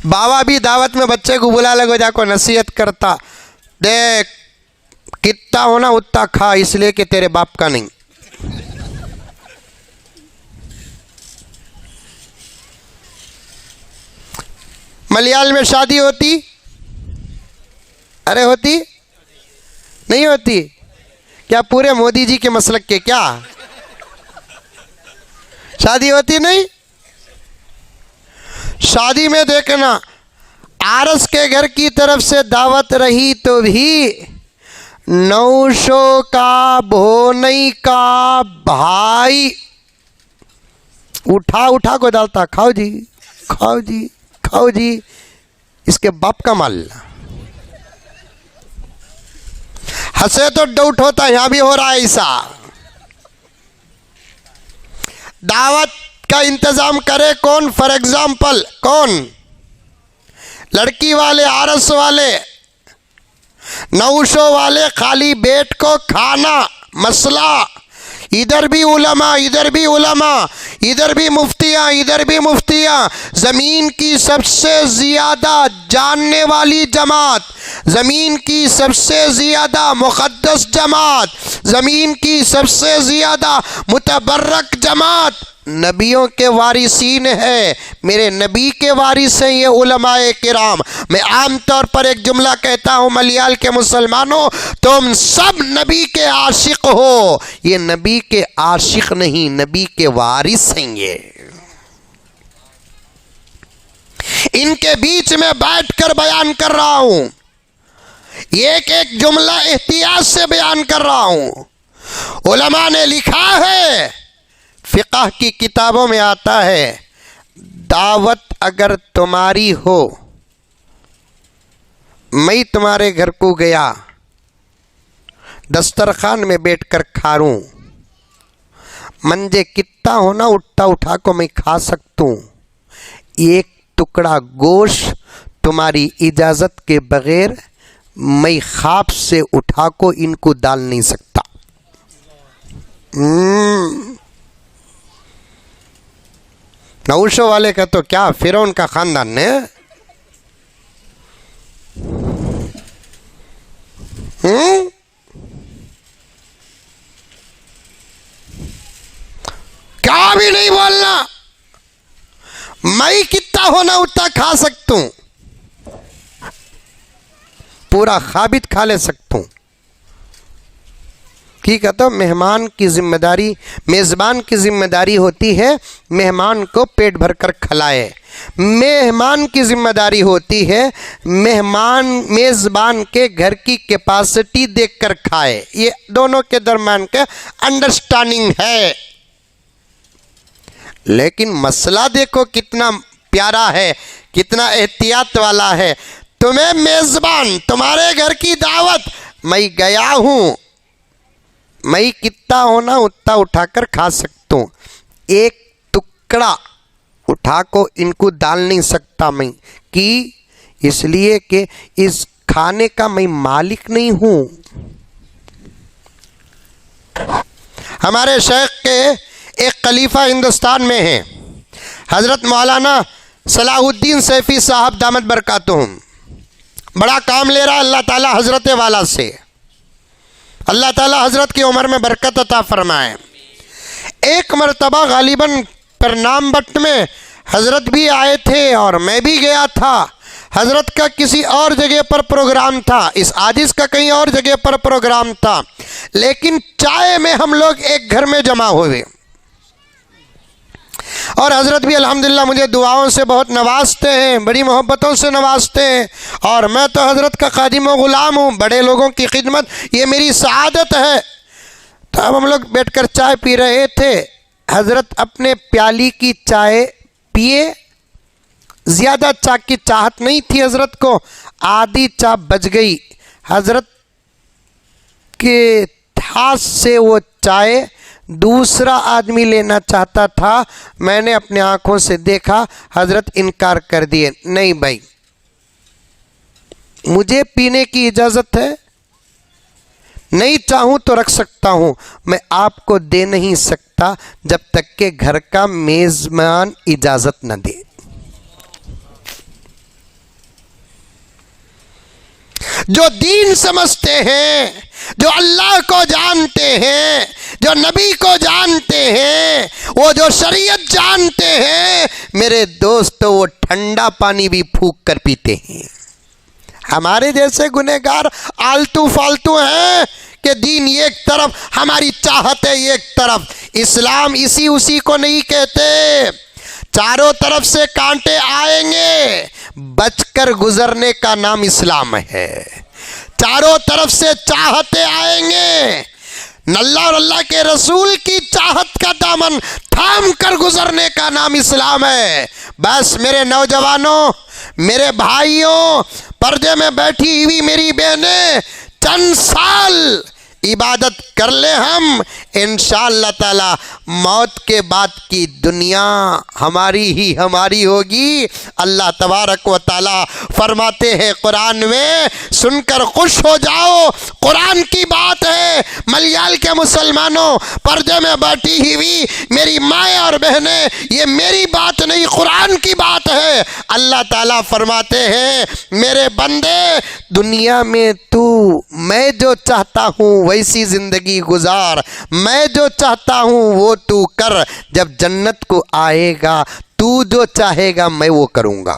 बाबा भी दावत में बच्चे को बुला लगो, जाको नसीहत करता, देख कितना होना उतना खा, इसलिए कि तेरे बाप का नहीं। मलयाल में शादी होती, अरे होती नहीं होती क्या? पूरे मोदी जी के मसलक के क्या शादी होती नहीं? शादी में देखना, आरस के घर की तरफ से दावत रही तो भी नौशो का भोनई का भाई उठा उठा को डालता, खाओ जी, खाओ जी, खाओ जी, इसके बाप का माल। हंसे तो डाउट होता, यहां भी हो रहा है ऐसा। दावत का इंतजाम करे कौन? फॉर एग्जाम्पल कौन? लड़की वाले, आरस वाले, नौशो वाले, खाली बेट को खाना मसला। इधर भी उलमा, इधर भी उलमा, इधर भी मुफ्तियाँ, इधर भी मुफ्तियाँ। ज़मीन की सबसे ज़्यादा जानने वाली जमात, ज़मीन की सबसे ज़्यादा मुक़द्दस जमात, ज़मीन की सबसे ज़्यादा मुतबर्रक जमात नबियों के वारिसीन है। मेरे नबी के वारिस हैं ये उलमाए किराम। मैं आम तौर पर एक जुमला कहता हूँ, मलयाल के मुसलमानों, तुम सब नबी के आशिक हो। ये नबी के आशिक नहीं, नबी के वारिस हैं ये। इनके बीच में बैठकर बयान कर रहा हूँ, एक एक जुमला एहतियात से बयान कर रहा हूँ। उलमा ने लिखा है, फ़िक़ह की किताबों में आता है, दावत अगर तुम्हारी हो, मैं तुम्हारे घर को गया, दस्तरखान में बैठकर खा लूँ, मंजे कितना होना उठा उठा को मैं खा सकता हूँ। एक टुकड़ा गोश्त तुम्हारी इजाज़त के बग़ैर मैं ख्वाब से उठा को इनको डाल नहीं सकता। नौशो वाले का तो क्या, फिरौन का खानदान ने क्या भी नहीं बोलना, मैं कितना होना उतना खा सकता हूं, पूरा खाबित खा ले सकता हूं। ठीक है, तो मेहमान की जिम्मेदारी, मेज़बान की जिम्मेदारी होती है मेहमान को पेट भरकर खिलाए। मेहमान की जिम्मेदारी होती है मेहमान मेज़बान के घर की कैपेसिटी देखकर खाए। ये दोनों के दरम्यान का अंडरस्टैंडिंग है। लेकिन मसला देखो कितना प्यारा है, कितना एहतियात वाला है। तुम्हें मेजबान, तुम्हारे घर की दावत, मैं गया हूं, मैं कितना होना उतना उठाकर खा सकता हूं, एक टुकड़ा उठा को इनको डाल नहीं सकता मैं, कि इसलिए कि इस खाने का मैं मालिक नहीं हूं। हमारे शेख के एक खलीफा हिंदुस्तान में हैं, हज़रत मौलाना सलाहुद्दीन सैफ़ी साहब दामत बरकातुहुम। बड़ा काम ले रहा अल्लाह ताला हज़रत वाला से। अल्लाह ताला हज़रत की उम्र में बरकत अता फरमाए। एक मरतबा गालिबन प्रणाम बट में हज़रत भी आए थे और मैं भी गया था। हज़रत का किसी और जगह पर प्रोग्राम था, इस आजिज़ का कहीं और जगह पर प्रोग्राम था, लेकिन चाय में हम लोग एक घर में जमा हुए और हज़रत भी अल्हम्दुलिल्लाह मुझे दुआओं से बहुत नवाजते हैं, बड़ी मोहब्बतों से नवाजते हैं, और मैं तो हज़रत का खादिम व ग़ुलाम हूँ। बड़े लोगों की खिदमत ये मेरी सआदत है। तो अब हम लोग बैठकर चाय पी रहे थे। हज़रत अपने प्याली की चाय पिए, ज़्यादा चाय की चाहत नहीं थी हज़रत को, आधी चाय बच गई। हज़रत के हाथ से वो चाय दूसरा आदमी लेना चाहता था। मैंने अपने आंखों से देखा, हज़रत इनकार कर दिए, नहीं भाई मुझे पीने की इजाज़त है, नहीं चाहूँ तो रख सकता हूँ, मैं आपको दे नहीं सकता जब तक के घर का मेज़बान इजाज़त न दे। जो दीन समझते हैं, जो अल्लाह को जानते हैं, जो नबी को जानते हैं, वो जो शरीयत जानते हैं, मेरे दोस्त वो ठंडा पानी भी फूंक कर पीते हैं। हमारे जैसे गुनहगार आलतू फालतू हैं कि दीन एक तरफ, हमारी चाहत है एक तरफ। इस्लाम इसी उसी को नहीं कहते, चारों तरफ से कांटे आएंगे, बचकर गुजरने का नाम इस्लाम है। चारों तरफ से चाहते आएंगे, अल्लाह और अल्लाह के रसूल की चाहत का दामन थाम कर गुजरने का नाम इस्लाम है। बस मेरे नौजवानों, मेरे भाइयों, पर्दे में बैठी हुई मेरी बहनें, चंद साल इबादत कर ले हम, इंशाअल्लाह ताला मौत के बाद की दुनिया हमारी ही हमारी होगी। अल्लाह तबारक व ताला फरमाते हैं कुरान में, सुनकर खुश हो जाओ, कुरान की बात है। मलयाल के मुसलमानों, पर्दे में बैठी हुई मेरी माएँ और बहनें, ये मेरी बात नहीं, कुरान की बात है। अल्लाह ताला फरमाते हैं, मेरे बंदे दुनिया में तू मैं जो चाहता हूँ वैसी ज़िंदगी गुजार, मैं जो चाहता हूँ वो तू कर, जब जन्नत को आएगा तू जो चाहेगा मैं वो करूँगा।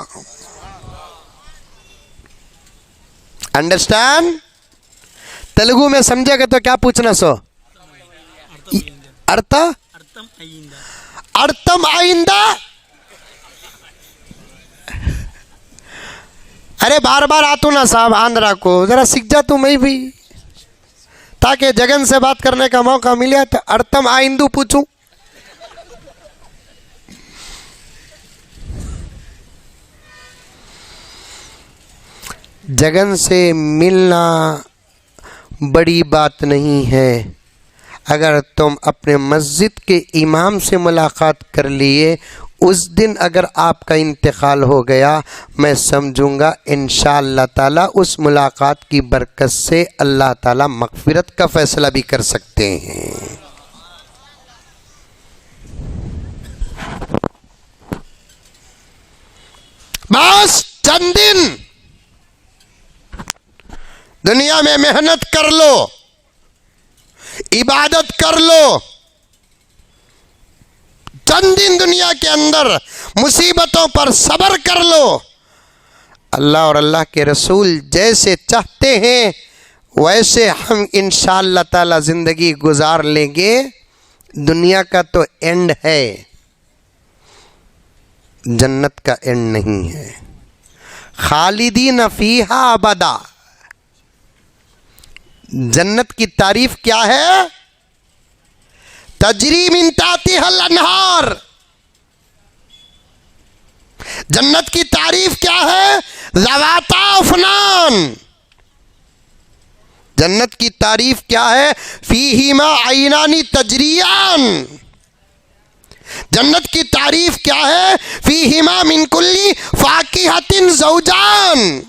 अंडरस्टैंड? तेलुगु में समझेगा तो क्या पूछना सो? अर्थ अर्थम आइंदा। अरे बार बार आतू ना साहब आंध्रा को, जरा सीख जा तू मैं भी, ताकि जगन से बात करने का मौका मिले तो अर्थम आइंदू पूछूं। जगन से मिलना बड़ी बात नहीं है। अगर तुम अपने मस्जिद के इमाम से मुलाकात कर लिए, उस दिन अगर आपका इंतकाल हो गया, मैं समझूंगा इंशाअल्लाह ताला उस मुलाकात की बरकत से अल्लाह ताला मग़फ़िरत का फ़ैसला भी कर सकते हैं। बस चंद दिन दुनिया में मेहनत कर लो, इबादत कर लो, चंद दिन दुनिया के अंदर मुसीबतों पर सब्र कर लो। अल्लाह और अल्लाह के रसूल जैसे चाहते हैं वैसे हम इंशाअल्लाह ताला ज़िंदगी गुजार लेंगे। दुनिया का तो एंड है, जन्नत का एंड नहीं है। खालिदीन फीहा अबदा। जन्नत की तारीफ क्या है? तजरी मिन ताहतिहल अनहार। जन्नत की तारीफ क्या है? ज़वाता उफ़नान। जन्नत की तारीफ क्या है? फ़ीहिमा ऐनानी तजरियान। जन्नत की तारीफ क्या है? फ़ीहिमा मिन कुल्ली फ़ाकिहतिन ज़ौजान।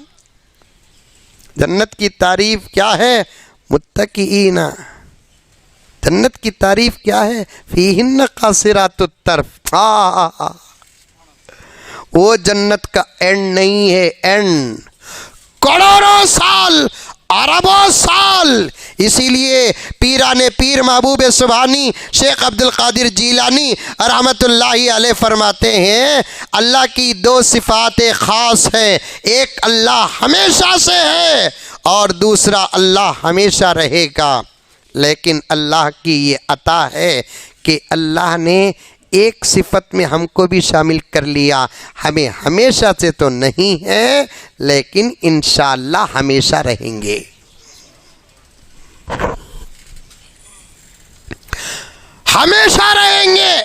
जन्नत की तारीफ क्या है? मुत्तकीना। जन्नत की तारीफ क्या है? फ़ीहिन्ना क़ासिरातुत तर्फ़। वो जन्नत का एंड नहीं है, एंड करोड़ों साल, अरबों साल। इसीलिए पीराने पीर महबूब सुभानी शेख अब्दुल कादिर जीलानी रहमतुल्लाहि अलैह फरमाते हैं, अल्लाह की दो सिफ़ातें ख़ास है। एक अल्लाह हमेशा से है और दूसरा अल्लाह हमेशा रहेगा। लेकिन अल्लाह की ये अता है कि अल्लाह ने एक सिफत में हमको भी शामिल कर लिया। हमें हमेशा से तो नहीं है, लेकिन इंशाअल्लाह हमेशा रहेंगे। हमेशा रहेंगे।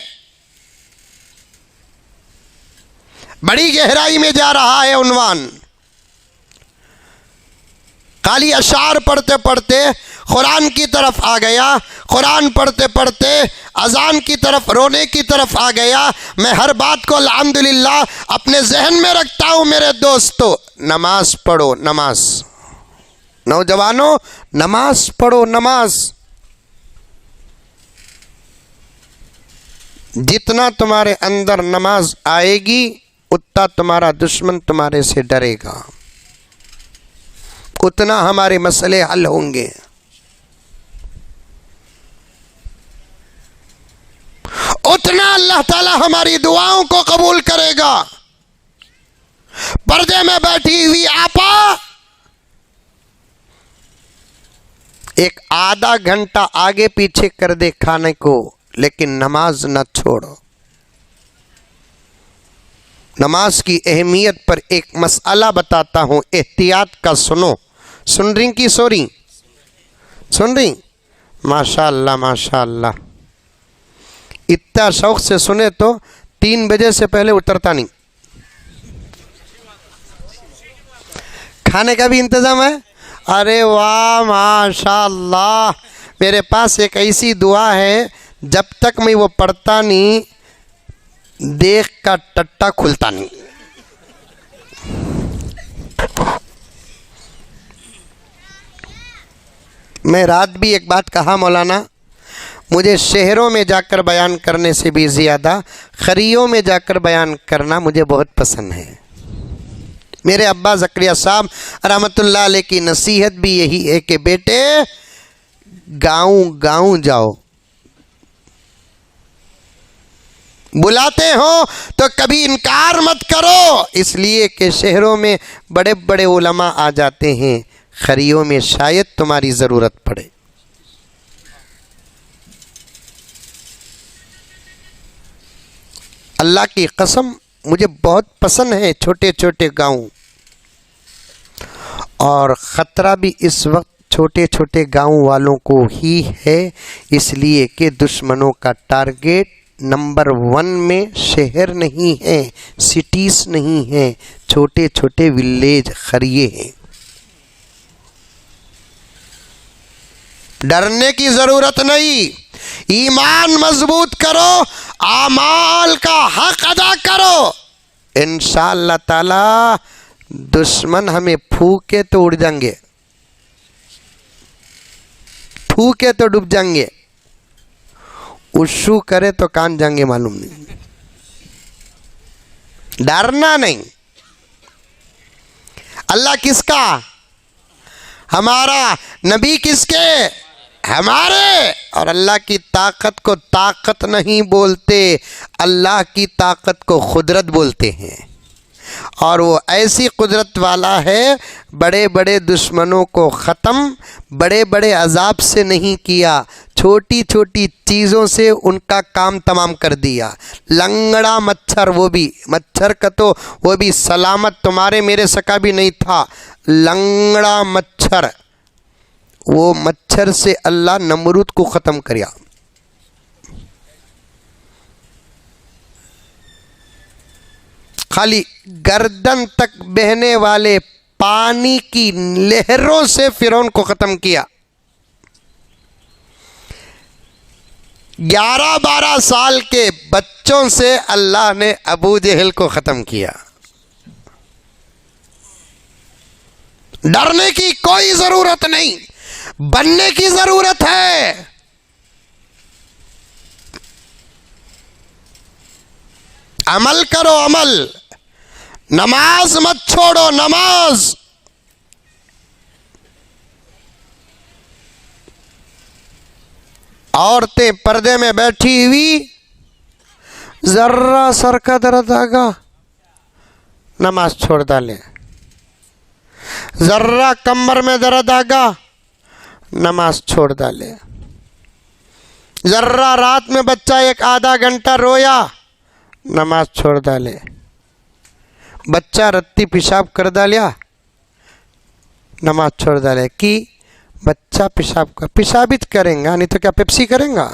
बड़ी गहराई में जा रहा है उन्वान। खाली अशार पढ़ते पढ़ते कुरान की तरफ आ गया, कुरान पढ़ते पढ़ते अजान की तरफ, रोने की तरफ आ गया। मैं हर बात को अल्हम्दुलिल्लाह अपने जहन में रखता हूँ मेरे दोस्तों। नमाज पढ़ो, नमाज। नौजवानों, नमाज पढ़ो, नमाज। जितना तुम्हारे अंदर नमाज आएगी उतना तुम्हारा दुश्मन तुम्हारे से डरेगा, उतना हमारे मसले हल होंगे। उतना अल्लाह ताला हमारी दुआओं को कबूल करेगा। पर्दे में बैठी हुई आपा एक आधा घंटा आगे पीछे कर दे खाने को, लेकिन नमाज न छोड़ो। नमाज की अहमियत पर एक मसला बताता हूँ, एहतियात का सुनो। सुन रही कि सो रही? सुन रही? माशाअल्लाह माशाअल्लाह। इतना शौक से सुने तो 3 बजे से पहले उतरता नहीं। खाने का भी इंतज़ाम है? अरे वाह माशाअल्लाह। मेरे पास एक ऐसी दुआ है, जब तक मैं वो पढ़ता नहीं देख का टट्टा खुलता नहीं। मैं रात भी एक बात कहा मौलाना, मुझे शहरों में जाकर बयान करने से भी ज़्यादा खरियों में जाकर बयान करना मुझे बहुत पसंद है। मेरे अब्बा ज़करिया साहब रहमतुल्लाह अलैह की नसीहत भी यही है कि बेटे गाँव गाँव जाओ। बुलाते हो तो कभी इनकार मत करो, इसलिए कि शहरों में बड़े बड़े उलमा आ जाते हैं, खरियों में शायद तुम्हारी ज़रूरत पड़े। अल्लाह की कसम मुझे बहुत पसंद है छोटे छोटे गाँव, और ख़तरा भी इस वक्त छोटे छोटे गाँव वालों को ही है, इसलिए कि दुश्मनों का टारगेट नंबर 1 में शहर नहीं है, सिटीज़ नहीं है, छोटे छोटे विलेज खरिये हैं। डरने की ज़रूरत नहीं, ईमान मजबूत करो, आमाल का हक अदा करो, इंशाअल्लाह ताला दुश्मन हमें फूके तो उड़ जाएंगे, फूके तो डूब जाएंगे, उशू करे तो कान जाएंगे, मालूम नहीं। डरना नहीं। अल्लाह किसका? हमारा। नबी किसके? हमारे। और अल्लाह की ताकत को ताकत नहीं बोलते, अल्लाह की ताकत को कुदरत बोलते हैं। और वो ऐसी कुदरत वाला है, बड़े बड़े दुश्मनों को ख़त्म बड़े बड़े अजाब से नहीं किया, छोटी छोटी चीज़ों से उनका काम तमाम कर दिया। लंगड़ा मच्छर, वो भी मच्छर का तो वो भी सलामत, तुम्हारे मेरे सका भी नहीं था। लंगड़ा मच्छर, वो मच्छर से अल्लाह नमरूद को ख़त्म किया। खाली गर्दन तक बहने वाले पानी की लहरों से फिरौन को खत्म किया। 11-12 साल के बच्चों से अल्लाह ने अबू जहल को खत्म किया। डरने की कोई जरूरत नहीं, बनने की जरूरत है। अमल करो, अमल, नमाज मत छोड़ो, नमाज। औरतें पर्दे में बैठी हुई, जर्रा सर का दर्द आगा, नमाज छोड़ डाले। जर्रा कमर में दर्द आगा, नमाज छोड़ डाले। जर्रा रात में बच्चा 1-आधा घंटा रोया, नमाज छोड़ डाले। बच्चा रत्ती पेशाब कर डालिया, नमाज छोड़ डाले। कि बच्चा पेशाबित करेगा, नहीं तो क्या पेप्सी करेगा?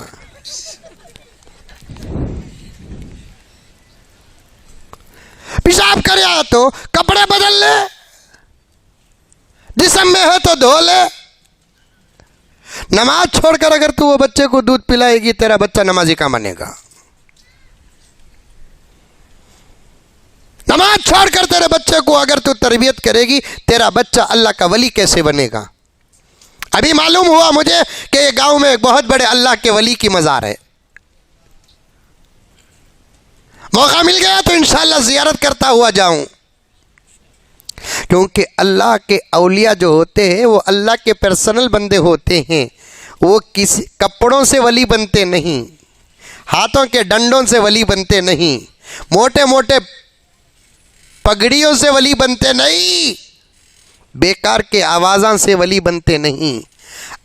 पेशाब करे तो कपड़े बदल ले, जिस्म में है तो धो ले। नमाज छोड़कर अगर तू वो बच्चे को दूध पिलाएगी, तेरा बच्चा नमाजी का बनेगा। नमाज छोड़कर तेरे बच्चे को अगर तू तरबियत करेगी, तेरा बच्चा अल्लाह का वली कैसे बनेगा? अभी मालूम हुआ मुझे कि ये गांव में एक बहुत बड़े अल्लाह के वली की मज़ार है। मौका मिल गया तो इंशाअल्लाह ज़ियारत करता हुआ जाऊं, क्योंकि अल्लाह के औलिया जो होते हैं वो अल्लाह के पर्सनल बंदे होते हैं। वो किसी कपड़ों से वली बनते नहीं, हाथों के डंडों से वली बनते नहीं, मोटे मोटे पगड़ियों से वली बनते नहीं, बेकार के आवाज़ां से वली बनते नहीं।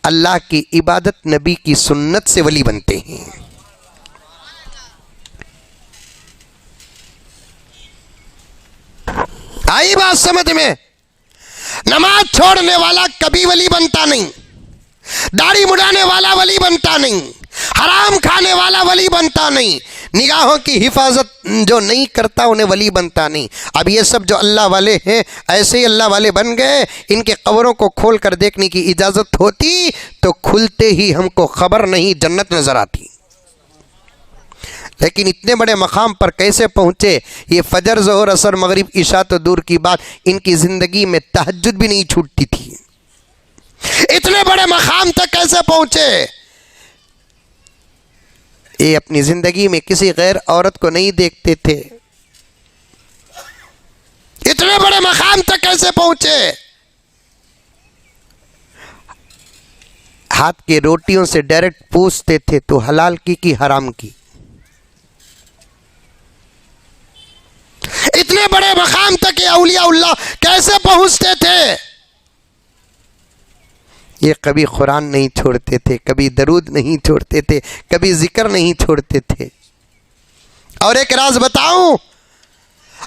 अल्लाह की इबादत, नबी की सुन्नत से वली बनते हैं। आई बात समझ में? नमाज छोड़ने वाला कभी वली बनता नहीं, दाढ़ी मुड़ाने वाला वली बनता नहीं, हराम खाने वाला वली बनता नहीं, निगाहों की हिफाजत जो नहीं करता उन्हें वली बनता नहीं। अब ये सब जो अल्लाह वाले हैं ऐसे ही अल्लाह वाले बन गए। इनके कब्रों को खोल कर देखने की इजाज़त होती तो खुलते ही हमको खबर नहीं जन्नत नज़र आती। लेकिन इतने बड़े मकाम पर कैसे पहुँचे? ये फजर, ज़ोहर, असर, मगरिब, इशा तो दूर की बात, इनकी ज़िंदगी में तहज्जुद भी नहीं छूटती थी। इतने बड़े मकाम तक कैसे पहुँचे? ये अपनी ज़िंदगी में किसी गैर औरत को नहीं देखते थे। इतने बड़े मकाम तक कैसे पहुँचे? हाथ की रोटियों से डायरेक्ट पूछते थे तो हलाल की कि हराम की। इतने बड़े मकाम तक ये औलियाउल्लाह कैसे पहुंचते थे? ये कभी कुरान नहीं छोड़ते थे, कभी दरूद नहीं छोड़ते थे, कभी जिक्र नहीं छोड़ते थे। और एक राज बताऊं,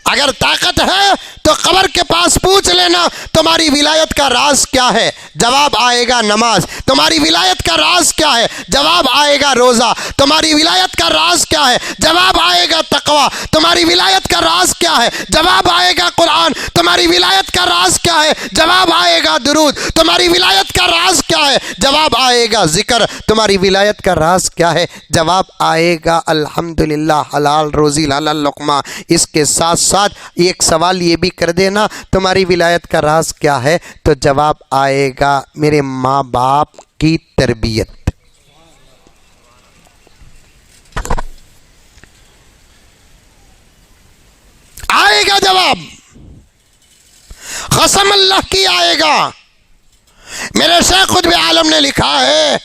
अगर ताकत है तो कब्र के पास पूछ लेना तुम्हारी विलायत का राज क्या है, जवाब आएगा नमाज। तुम्हारी विलायत का राज क्या है, जवाब आएगा रोज़ा। तुम्हारी विलायत का राज क्या है, जवाब आएगा तकवा। तुम्हारी विलायत का राज क्या है, जवाब आएगा कुरान। तुम्हारी विलायत का राज क्या है, जवाब आएगा दुरूद। तुम्हारी विलायत का राज क्या है, जवाब आएगा जिक्र। तुम्हारी विलायत का राज क्या है, जवाब आएगा अल्हम्दुलिल्लाह, हलाल रोज़ी, हलाल लुक़मा। इसके साथ साथ एक सवाल ये भी कर देना, तुम्हारी विलायत का राज क्या है, तो जवाब आएगा मेरे माँ बाप की तरबियत। आएगा जवाब, कसम अल्लाह की आएगा। मेरे शेख खुतबे आलम ने लिखा है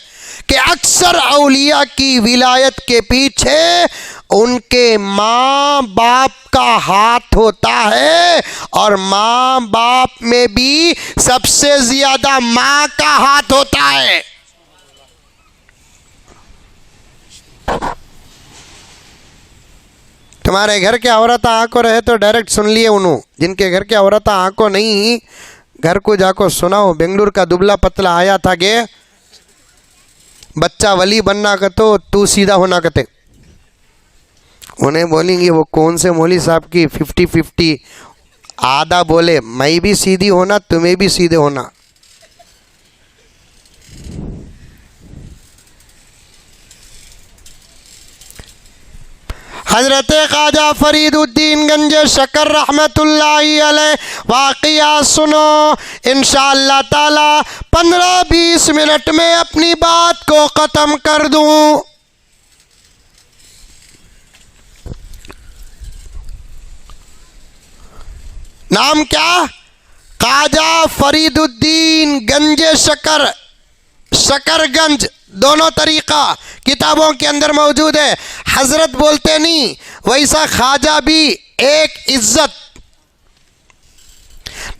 कि अक्सर औलिया की विलायत के पीछे उनके माँ बाप का हाथ होता है, और माँ बाप में भी सबसे ज्यादा माँ का हाथ होता है। तुम्हारे घर के औरत आँखों रहे तो डायरेक्ट सुन लिए उन्हों, जिनके घर के औरत आँखों नहीं, घर को जाको सुनाओ। बेंगलुरु का दुबला पतला आया था गे, बच्चा वली बनना कतो तू सीधा होना कते। उन्हें बोलेंगे वो कौन से मौली साहब की 50-50, आधा बोले मैं भी सीधी होना तुम्हें भी सीधे होना। हजरत ख्वाजा फरीदुद्दीन गंज शकर रहमतुल्लाहि अलैह वाक़िया सुनो। इंशाअल्लाह ताला 15-20 मिनट में अपनी बात को ख़त्म कर दूं। नाम क्या? ख्वाजा फरीदुद्दीन गंज शकर, शकरगंज, दोनों तरीक़ा किताबों के अंदर मौजूद है। हजरत बोलते नहीं, वैसा ख्वाजा भी एक इज्जत।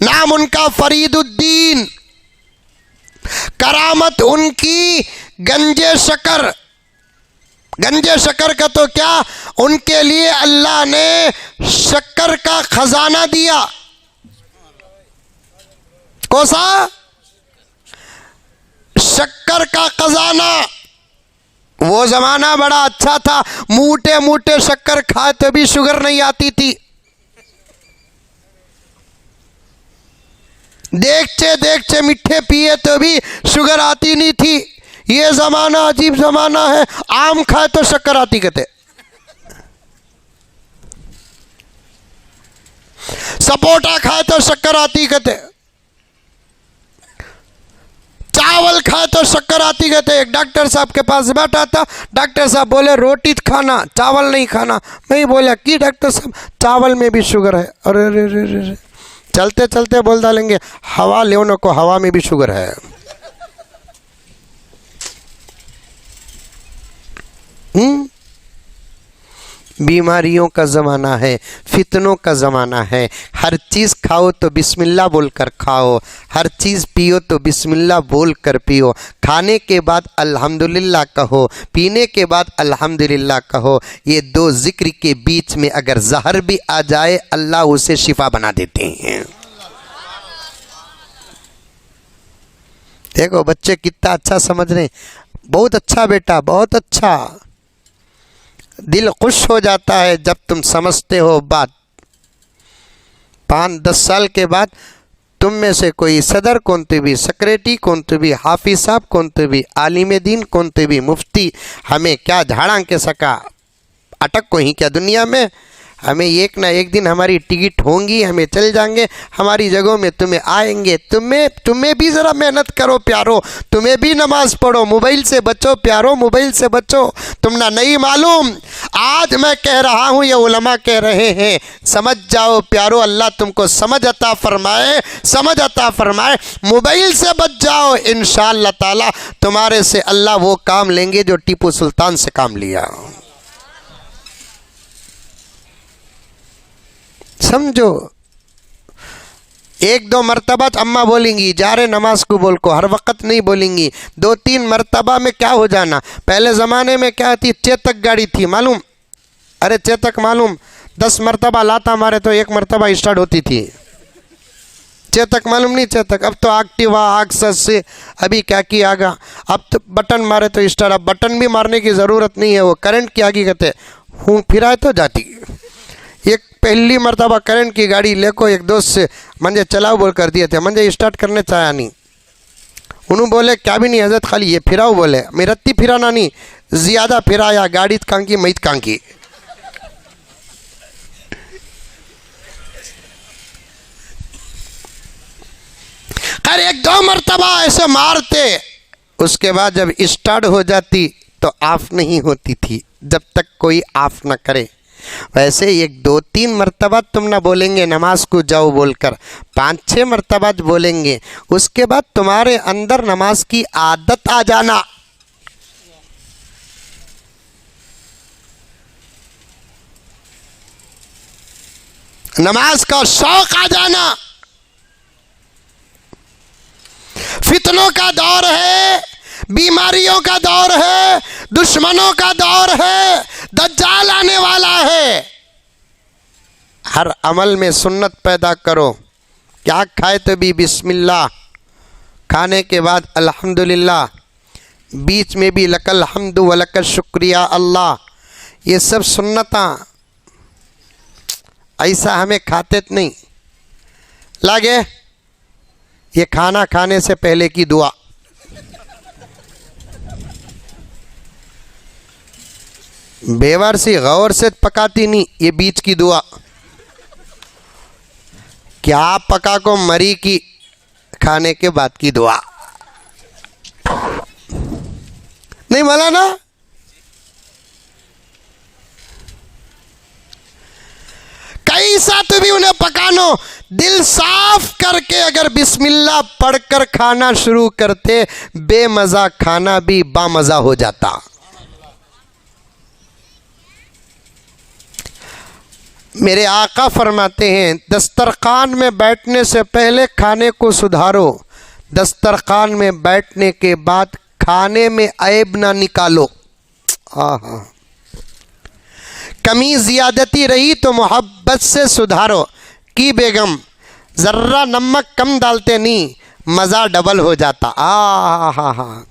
नाम उनका फरीदुद्दीन, करामत उनकी गंजे शकर। गंजे शकर का तो क्या, उनके लिए अल्लाह ने शक्कर का खजाना दिया। कौसा? शक्कर का खजाना। वो जमाना बड़ा अच्छा था, मूटे मूटे शक्कर खाए तो भी शुगर नहीं आती थी। देखते देखते मीठे पिए तो भी शुगर आती नहीं थी। ये जमाना अजीब जमाना है, आम खाए तो शक्कर आती कहते, सपोटा खाए तो शक्कर आती कहते, चावल खाए तो शक्कर आती कहते। एक डॉक्टर साहब के पास बैठा था, डॉक्टर साहब बोले रोटी खाना, चावल नहीं खाना। मैं ही बोला कि डॉक्टर साहब चावल में भी शुगर है। अरे रे रे रे रे, चलते चलते बोल डालेंगे हवा लेने को, हवा में भी शुगर है। बीमारियों का ज़माना है, फितनों का ज़माना है। हर चीज़ खाओ तो बिस्मिल्लाह बोल कर खाओ, हर चीज़ पियो तो बिस्मिल्लाह बोल कर पियो। खाने के बाद अल्हम्दुलिल्लाह कहो, पीने के बाद अल्हम्दुलिल्लाह कहो। ये दो ज़िक्र के बीच में अगर जहर भी आ जाए अल्लाह उसे शिफा बना देते हैं। देखो बच्चे कितना अच्छा समझ रहे हैं। बहुत अच्छा बेटा, बहुत अच्छा। दिल खुश हो जाता है जब तुम समझते हो बात। 5-10 साल के बाद तुम में से कोई सदर कौन तो भी, सेक्रेटरी कौन तो भी, हाफिज साहब कौन तो भी, आलिम दीन कौन तो भी, मुफ्ती, हमें क्या झाड़ा के सका, अटक को ही क्या दुनिया में। हमें एक ना एक दिन हमारी टिकट होंगी, हमें चल जाएंगे, हमारी जगहों में तुम्हें आएंगे। तुम्हें भी ज़रा मेहनत करो प्यारो, तुम्हें भी नमाज पढ़ो, मोबाइल से बचो प्यारो, मोबाइल से बचो। तुम ना नहीं मालूम, आज मैं कह रहा हूँ, ये उलमा कह रहे हैं, समझ जाओ प्यारो, अल्लाह तुमको समझ अता फरमाए, समझ अता फरमाए। मोबाइल से बच जाओ, इंशाअल्लाह ताला तुम्हारे से अल्लाह वो काम लेंगे जो टीपू सुल्तान से काम लिया। समझो। 1-2 मरतबा अम्मा बोलेंगी जा रहे नमाज को बोल को, हर वक्त नहीं बोलेंगी। 2-3 मरतबा में क्या हो जाना। पहले ज़माने में क्या थी, चेतक गाड़ी थी मालूम। अरे चेतक मालूम, 10 मरतबा लाता मारे तो 1 मरतबा स्टार्ट होती थी। चेतक मालूम नहीं? चेतक अब तो एक्टिवा, एक्सेस से अभी क्या किया आगा, अब तो बटन मारे तो स्टार्ट। अब बटन भी मारने की ज़रूरत नहीं है, वो करंट की आगे कहते हूँ फिराए तो जाती। एक पहली मरतबा करंट की गाड़ी लेको एक दोस्त से मंजे चलाओ बोल कर दिए थे, मंजे स्टार्ट करने चाहा नहीं। उन्होंने बोले क्या भी नहीं हजरत, खाली ये फिराओ। बोले मेरत्ती फिराना नहीं, ज़्यादा फिराया गाड़ी कांकी मैत कांकी। खैर 1-2 मरतबा ऐसे मारते, उसके बाद जब स्टार्ट हो जाती तो ऑफ नहीं होती थी, जब तक कोई ऑफ न करे। वैसे 1-2-3 मरतबा तुम ना बोलेंगे नमाज को जाओ बोलकर, 5-6 मरतबा बोलेंगे, उसके बाद तुम्हारे अंदर नमाज की आदत आ जाना। नमाज का शौक आ जाना। फितनों का दौर है, बीमारियों का दौर है, दुश्मनों का दौर है, दज्जाल आने वाला है। हर अमल में सुन्नत पैदा करो। क्या खाए तो भी बिस्मिल्लाह, खाने के बाद अल्हम्दुलिल्लाह, बीच में भी लकल हम्दु व लकल शुक्रिया अल्लाह। ये सब सुन्नता, ऐसा हमें खाते नहीं लगे। ये खाना खाने से पहले की दुआ, बेवारसी गौर से पकाती नहीं, ये बीच की दुआ। क्या पका को मरी की खाने के बाद की दुआ नहीं बोला ना। कैसा तो भी उन्हें पकानो, दिल साफ करके अगर बिस्मिल्लाह पढ़कर खाना शुरू करते, बेमजा खाना भी बामजा हो जाता। मेरे आका फरमाते हैं, दस्तरखान में बैठने से पहले खाने को सुधारो, दस्तरखान में बैठने के बाद खाने में ऐब ना निकालो। आहा, कमी ज़्यादती रही तो मोहब्बत से सुधारो। की बेगम ज़र्रा नमक कम डालते नहीं, मज़ा डबल हो जाता। हा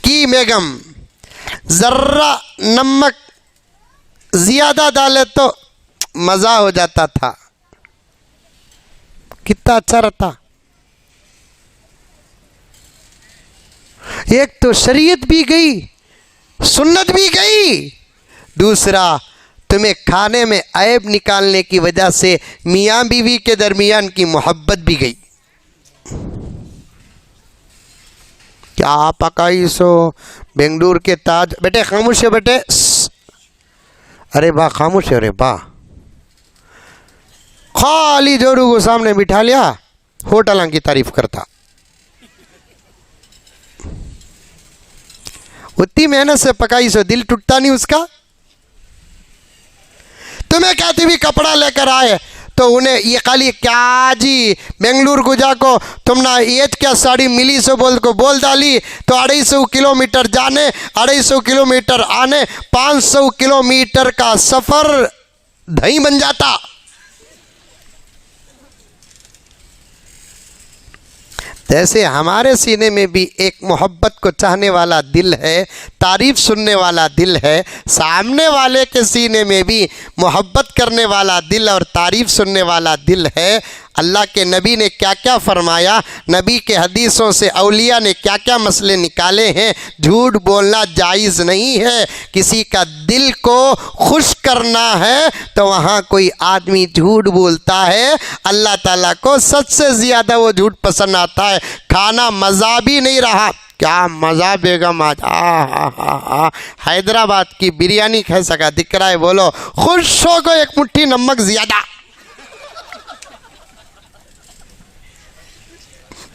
की बेगम ज़र्रा नमक ज़्यादा डाले तो मज़ा हो जाता था। कितना अच्छा रहता। एक तो शरीयत भी गई, सुन्नत भी गई, दूसरा तुम्हें खाने में ऐब निकालने की वजह से मियाँ बीवी के दरमियान की मोहब्बत भी गई। क्या पकाई सो बेंगलुरु के ताज। बेटे खामोश है बेटे, अरे वाह खामोश है, अरे वाह। खाली जोरू को सामने बिठा लिया, होटलों की तारीफ करता। उतनी मेहनत से पकाई सो दिल टूटता नहीं उसका। तुम्हें कहती भी कपड़ा लेकर आए तो उन्हें ये खाली क्या जी बेंगलुरु को जाको तुम ना ये क्या साड़ी मिली सो बोल डाली तो 250 किलोमीटर जाने 250 किलोमीटर आने 500 किलोमीटर का सफर दही बन जाता। जैसे हमारे सीने में भी एक मोहब्बत को चाहने वाला दिल है, तारीफ सुनने वाला दिल है, सामने वाले के सीने में भी मोहब्बत करने वाला दिल और तारीफ सुनने वाला दिल है। अल्लाह के नबी ने क्या क्या फरमाया, नबी के हदीसों से औलिया ने क्या क्या मसले निकाले हैं। झूठ बोलना जायज़ नहीं है। किसी का दिल को खुश करना है तो वहाँ कोई आदमी झूठ बोलता है, अल्लाह ताला को सच से ज़्यादा वो झूठ पसंद आता है। खाना मज़ा भी नहीं रहा, क्या मज़ा बेगम आज हैदराबाद की बिरयानी खा सका दिख रहा है, बोलो खुश हो को एक मुट्ठी नमक ज़्यादा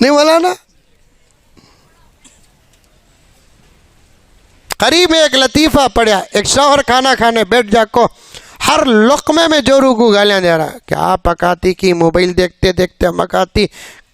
नहीं बोला ना। करीब में एक लतीफ़ा पड़ा, एक शौहर खाना खाने बैठ जाको हर लुक़मे में जोरू को गालियाँ दे रहा। क्या पकाती की मोबाइल देखते देखते मकाती।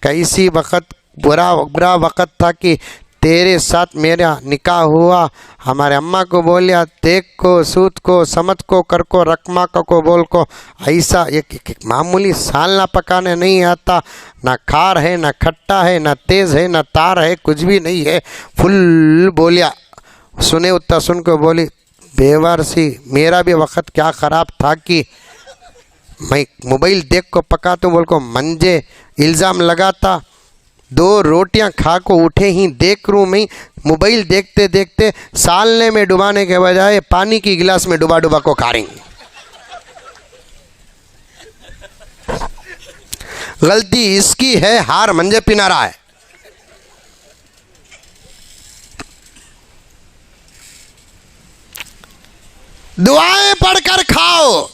कैसी वक़्त बुरा वक़्त था कि तेरे साथ मेरा निकाह हुआ। हमारे अम्मा को बोलिया देख को सूत को समझ को कर को रकमा को बोल को। ऐसा एक मामूली साल ना पकाने नहीं आता, ना खार है ना खट्टा है ना तेज़ है ना तार है, कुछ भी नहीं है। फुल बोलिया, सुने उतना सुन को बोली बेवार सी मेरा भी वक़्त क्या ख़राब था कि मैं मोबाइल देख को पकाता बोल को मंजे इल्ज़ाम लगाता। 2 रोटियां खा को उठे ही देख रूँ मैं मोबाइल देखते देखते सालने में डुबाने के बजाय पानी की गिलास में डुबा डुबा को खा रही। गलती इसकी है, हार मंजे पिना रहा है। दुआएं पढ़कर खाओ,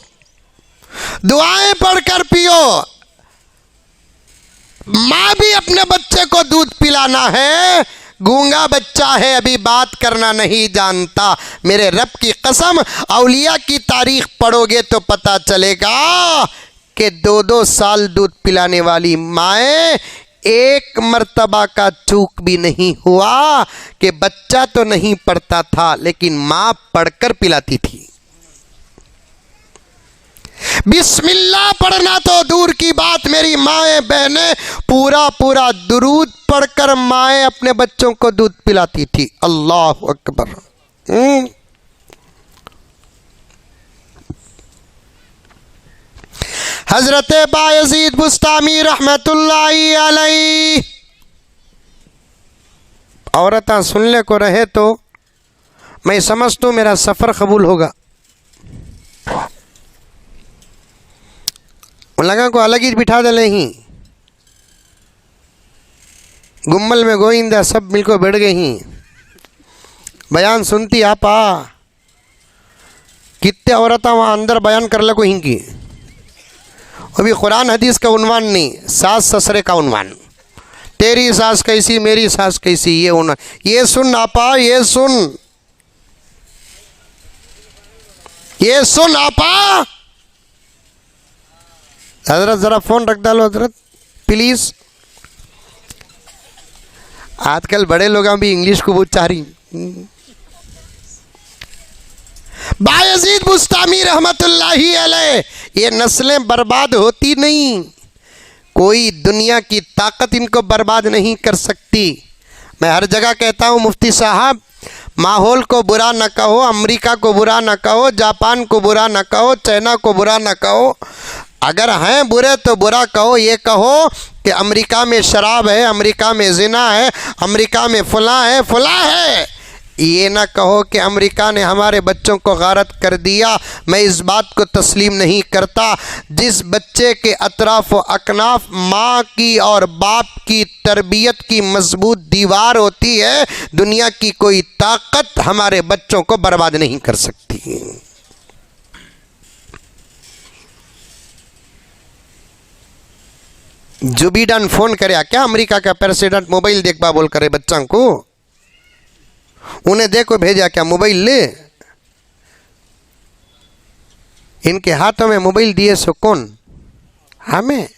दुआएं पढ़कर पियो। माँ भी अपने बच्चे को दूध पिलाना है, गूंगा बच्चा है अभी बात करना नहीं जानता। मेरे रब की कसम औलिया की तारीख पढ़ोगे तो पता चलेगा कि 2-2 साल दूध पिलाने वाली माएँ एक मर्तबा का चूक भी नहीं हुआ कि बच्चा तो नहीं पढ़ता था लेकिन माँ पढ़कर पिलाती थी। बिस्मिल्लाह पढ़ना तो दूर की बात, मेरी माएँ बहनें पूरा दुरूद पढ़कर माएँ अपने बच्चों को दूध पिलाती थी। अल्लाह अकबर। हजरत बायजीद बुस्तामी रहमतुल्लाहि अलैह। औरतां सुनने को रहे तो मैं समझता हूँ मेरा सफ़र कबूल होगा। लगा को अलग ही बिठा दले ही, गुम्मल में गोइंदा सब मिलको बैठ गए ही, बयान सुनती आपा। कितने औरतें वहाँ अंदर बयान कर ले को हिंगी। अभी कुरान हदीस का उन्वान नहीं, सास ससुरे का उन्वान। तेरी सास कैसी मेरी सास कैसी, ये उन्वान। ये सुन आपा, ये सुन, ये सुन आपा। हजरत ज़रा फ़ोन रख डालो हजरत प्लीज़। आजकल बड़े लोग भी इंग्लिश को बहुत चाह रही। बायजीद बुस्तामी रहमतुल्लाहि अलैह, ये नस्लें बर्बाद होती नहीं, कोई दुनिया की ताकत इनको बर्बाद नहीं कर सकती। मैं हर जगह कहता हूँ मुफ्ती साहब, माहौल को बुरा न कहो, अमेरिका को बुरा न कहो, जापान को बुरा न कहो, चाइना को बुरा न कहो। अगर हैं बुरे तो बुरा कहो। ये कहो कि अमेरिका में शराब है, अमेरिका में जिना है, अमेरिका में फलां है फलां है। ये ना कहो कि अमेरिका ने हमारे बच्चों को गारत कर दिया। मैं इस बात को तस्लीम नहीं करता। जिस बच्चे के अतराफ व अकनाफ माँ की और बाप की तरबियत की मजबूत दीवार होती है, दुनिया की कोई ताकत हमारे बच्चों को बर्बाद नहीं कर सकती। जो बिडेन फोन करे क्या, अमेरिका का प्रेसिडेंट मोबाइल देखबा बोल करे बच्चों को, उन्हें देखो भेजा क्या मोबाइल ले। इनके हाथों में मोबाइल दिए सो कौन? हमें।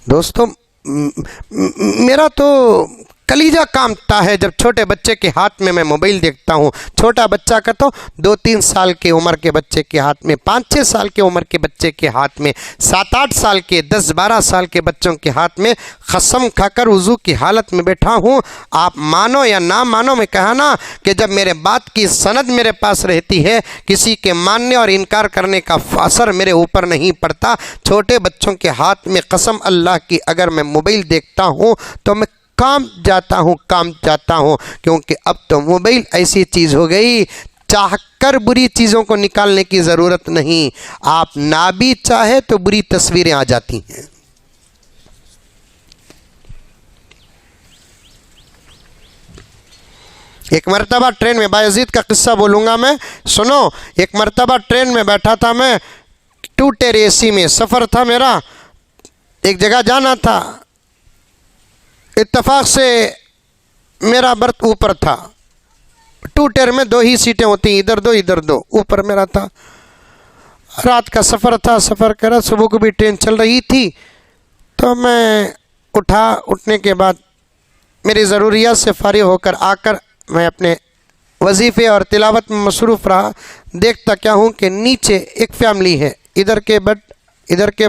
दोस्तों मेरा तो कलीजा कांपता है जब छोटे बच्चे के हाथ में मैं मोबाइल देखता हूँ। छोटा बच्चा का तो 2-3 साल की उम्र के बच्चे के हाथ में, 5-6 साल की उम्र के बच्चे के हाथ में, 7-8 साल के, 10-12 साल के बच्चों के हाथ में कसम खाकर वज़ू की हालत में बैठा हूँ। आप मानो या ना मानो, मैं कहा ना कि जब मेरे बात की सनद मेरे पास रहती है, किसी के मानने और इनकार करने का असर मेरे ऊपर नहीं पड़ता। छोटे बच्चों के हाथ में कसम अल्लाह की अगर मैं मोबाइल देखता हूँ तो मैं काम जाता हूँ, क्योंकि अब तो मोबाइल ऐसी चीज़ हो गई, चाहकर बुरी चीज़ों को निकालने की ज़रूरत नहीं, आप ना भी चाहे तो बुरी तस्वीरें आ जाती हैं। एक मरतबा ट्रेन में, बायजीद का किस्सा बोलूँगा मैं, सुनो। एक मरतबा ट्रेन में बैठा था मैं, 2 टियर AC में सफ़र था मेरा, एक जगह जाना था। इत्तेफाक से मेरा बर्थ ऊपर था। 2 टियर में 2 ही सीटें होती, इधर 2 इधर 2, ऊपर मेरा था। रात का सफ़र था, सफ़र करा, सुबह को भी ट्रेन चल रही थी। तो मैं उठा, उठने के बाद मेरी ज़रूरियात से फारिग होकर आकर मैं अपने वजीफ़े और तिलावत में मसरूफ़ रहा। देखता क्या हूँ कि नीचे एक फैमिली है, इधर के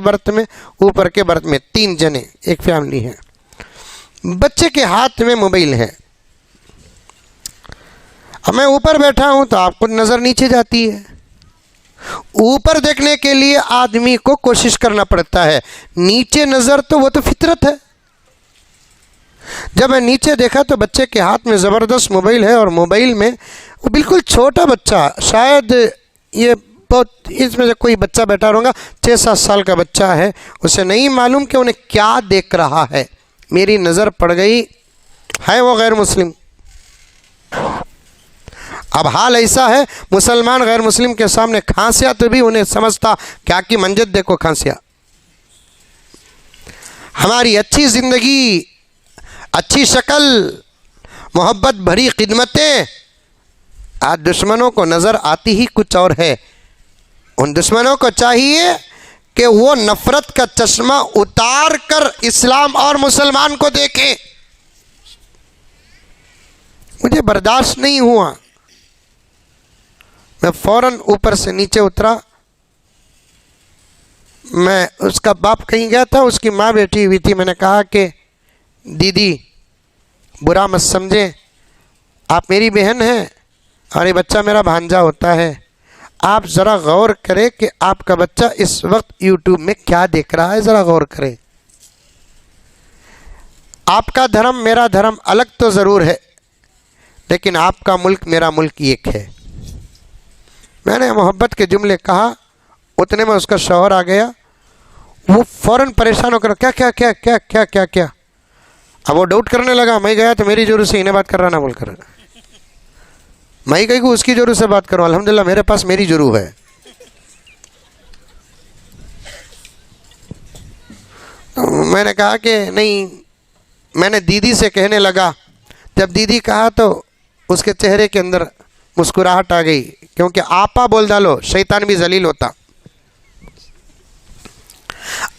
बर्थ में, ऊपर के बर्थ में 3 जने, एक फैमिली है। बच्चे के हाथ में मोबाइल है। अब मैं ऊपर बैठा हूं तो आपको नज़र नीचे जाती है। ऊपर देखने के लिए आदमी को कोशिश करना पड़ता है, नीचे नज़र तो वो तो फितरत है। जब मैं नीचे देखा तो बच्चे के हाथ में ज़बरदस्त मोबाइल है, और मोबाइल में वो बिल्कुल छोटा बच्चा, शायद ये बहुत, इसमें से कोई बच्चा बैठा रहूँगा, 6-7 साल का बच्चा है। उसे नहीं मालूम कि उन्हें क्या देख रहा है। मेरी नज़र पड़ गई है वो गैर मुस्लिम। अब हाल ऐसा है, मुसलमान गैर मुस्लिम के सामने खांसिया तो भी उन्हें समझता क्या कि मंजत देखो खांसिया। हमारी अच्छी ज़िंदगी, अच्छी शक्ल, मोहब्बत भरी खिदमतें आज दुश्मनों को नज़र आती ही कुछ और है। उन दुश्मनों को चाहिए कि वो नफ़रत का चश्मा उतार कर इस्लाम और मुसलमान को देखें। मुझे बर्दाश्त नहीं हुआ, मैं फ़ौरन ऊपर से नीचे उतरा। मैं, उसका बाप कहीं गया था, उसकी माँ बैठी हुई थी। मैंने कहा कि दीदी बुरा मत समझें, आप मेरी बहन हैं और ये बच्चा मेरा भांजा होता है। आप ज़रा गौर करें कि आपका बच्चा इस वक्त यूट्यूब में क्या देख रहा है, ज़रा गौर करें। आपका धर्म मेरा धर्म अलग तो ज़रूर है, लेकिन आपका मुल्क मेरा मुल्क एक है। मैंने मोहब्बत के जुमले कहा, उतने में उसका शौहर आ गया। वो फ़ौरन परेशान होकर क्या क्या क्या क्या क्या क्या क्या, अब वो डाउट करने लगा। मैं गया तो मेरी ज़रूरत से इन्हें बात कर रहा ना बोल कर, मैं कहीं को उसकी ज़रूरत से बात करूँ। अल्हम्दुलिल्लाह मेरे पास मेरी ज़रूरत है। तो मैंने कहा कि नहीं, मैंने दीदी से कहने लगा। जब दीदी कहा तो उसके चेहरे के अंदर मुस्कुराहट आ गई, क्योंकि आपा बोल डालो शैतान भी जलील होता,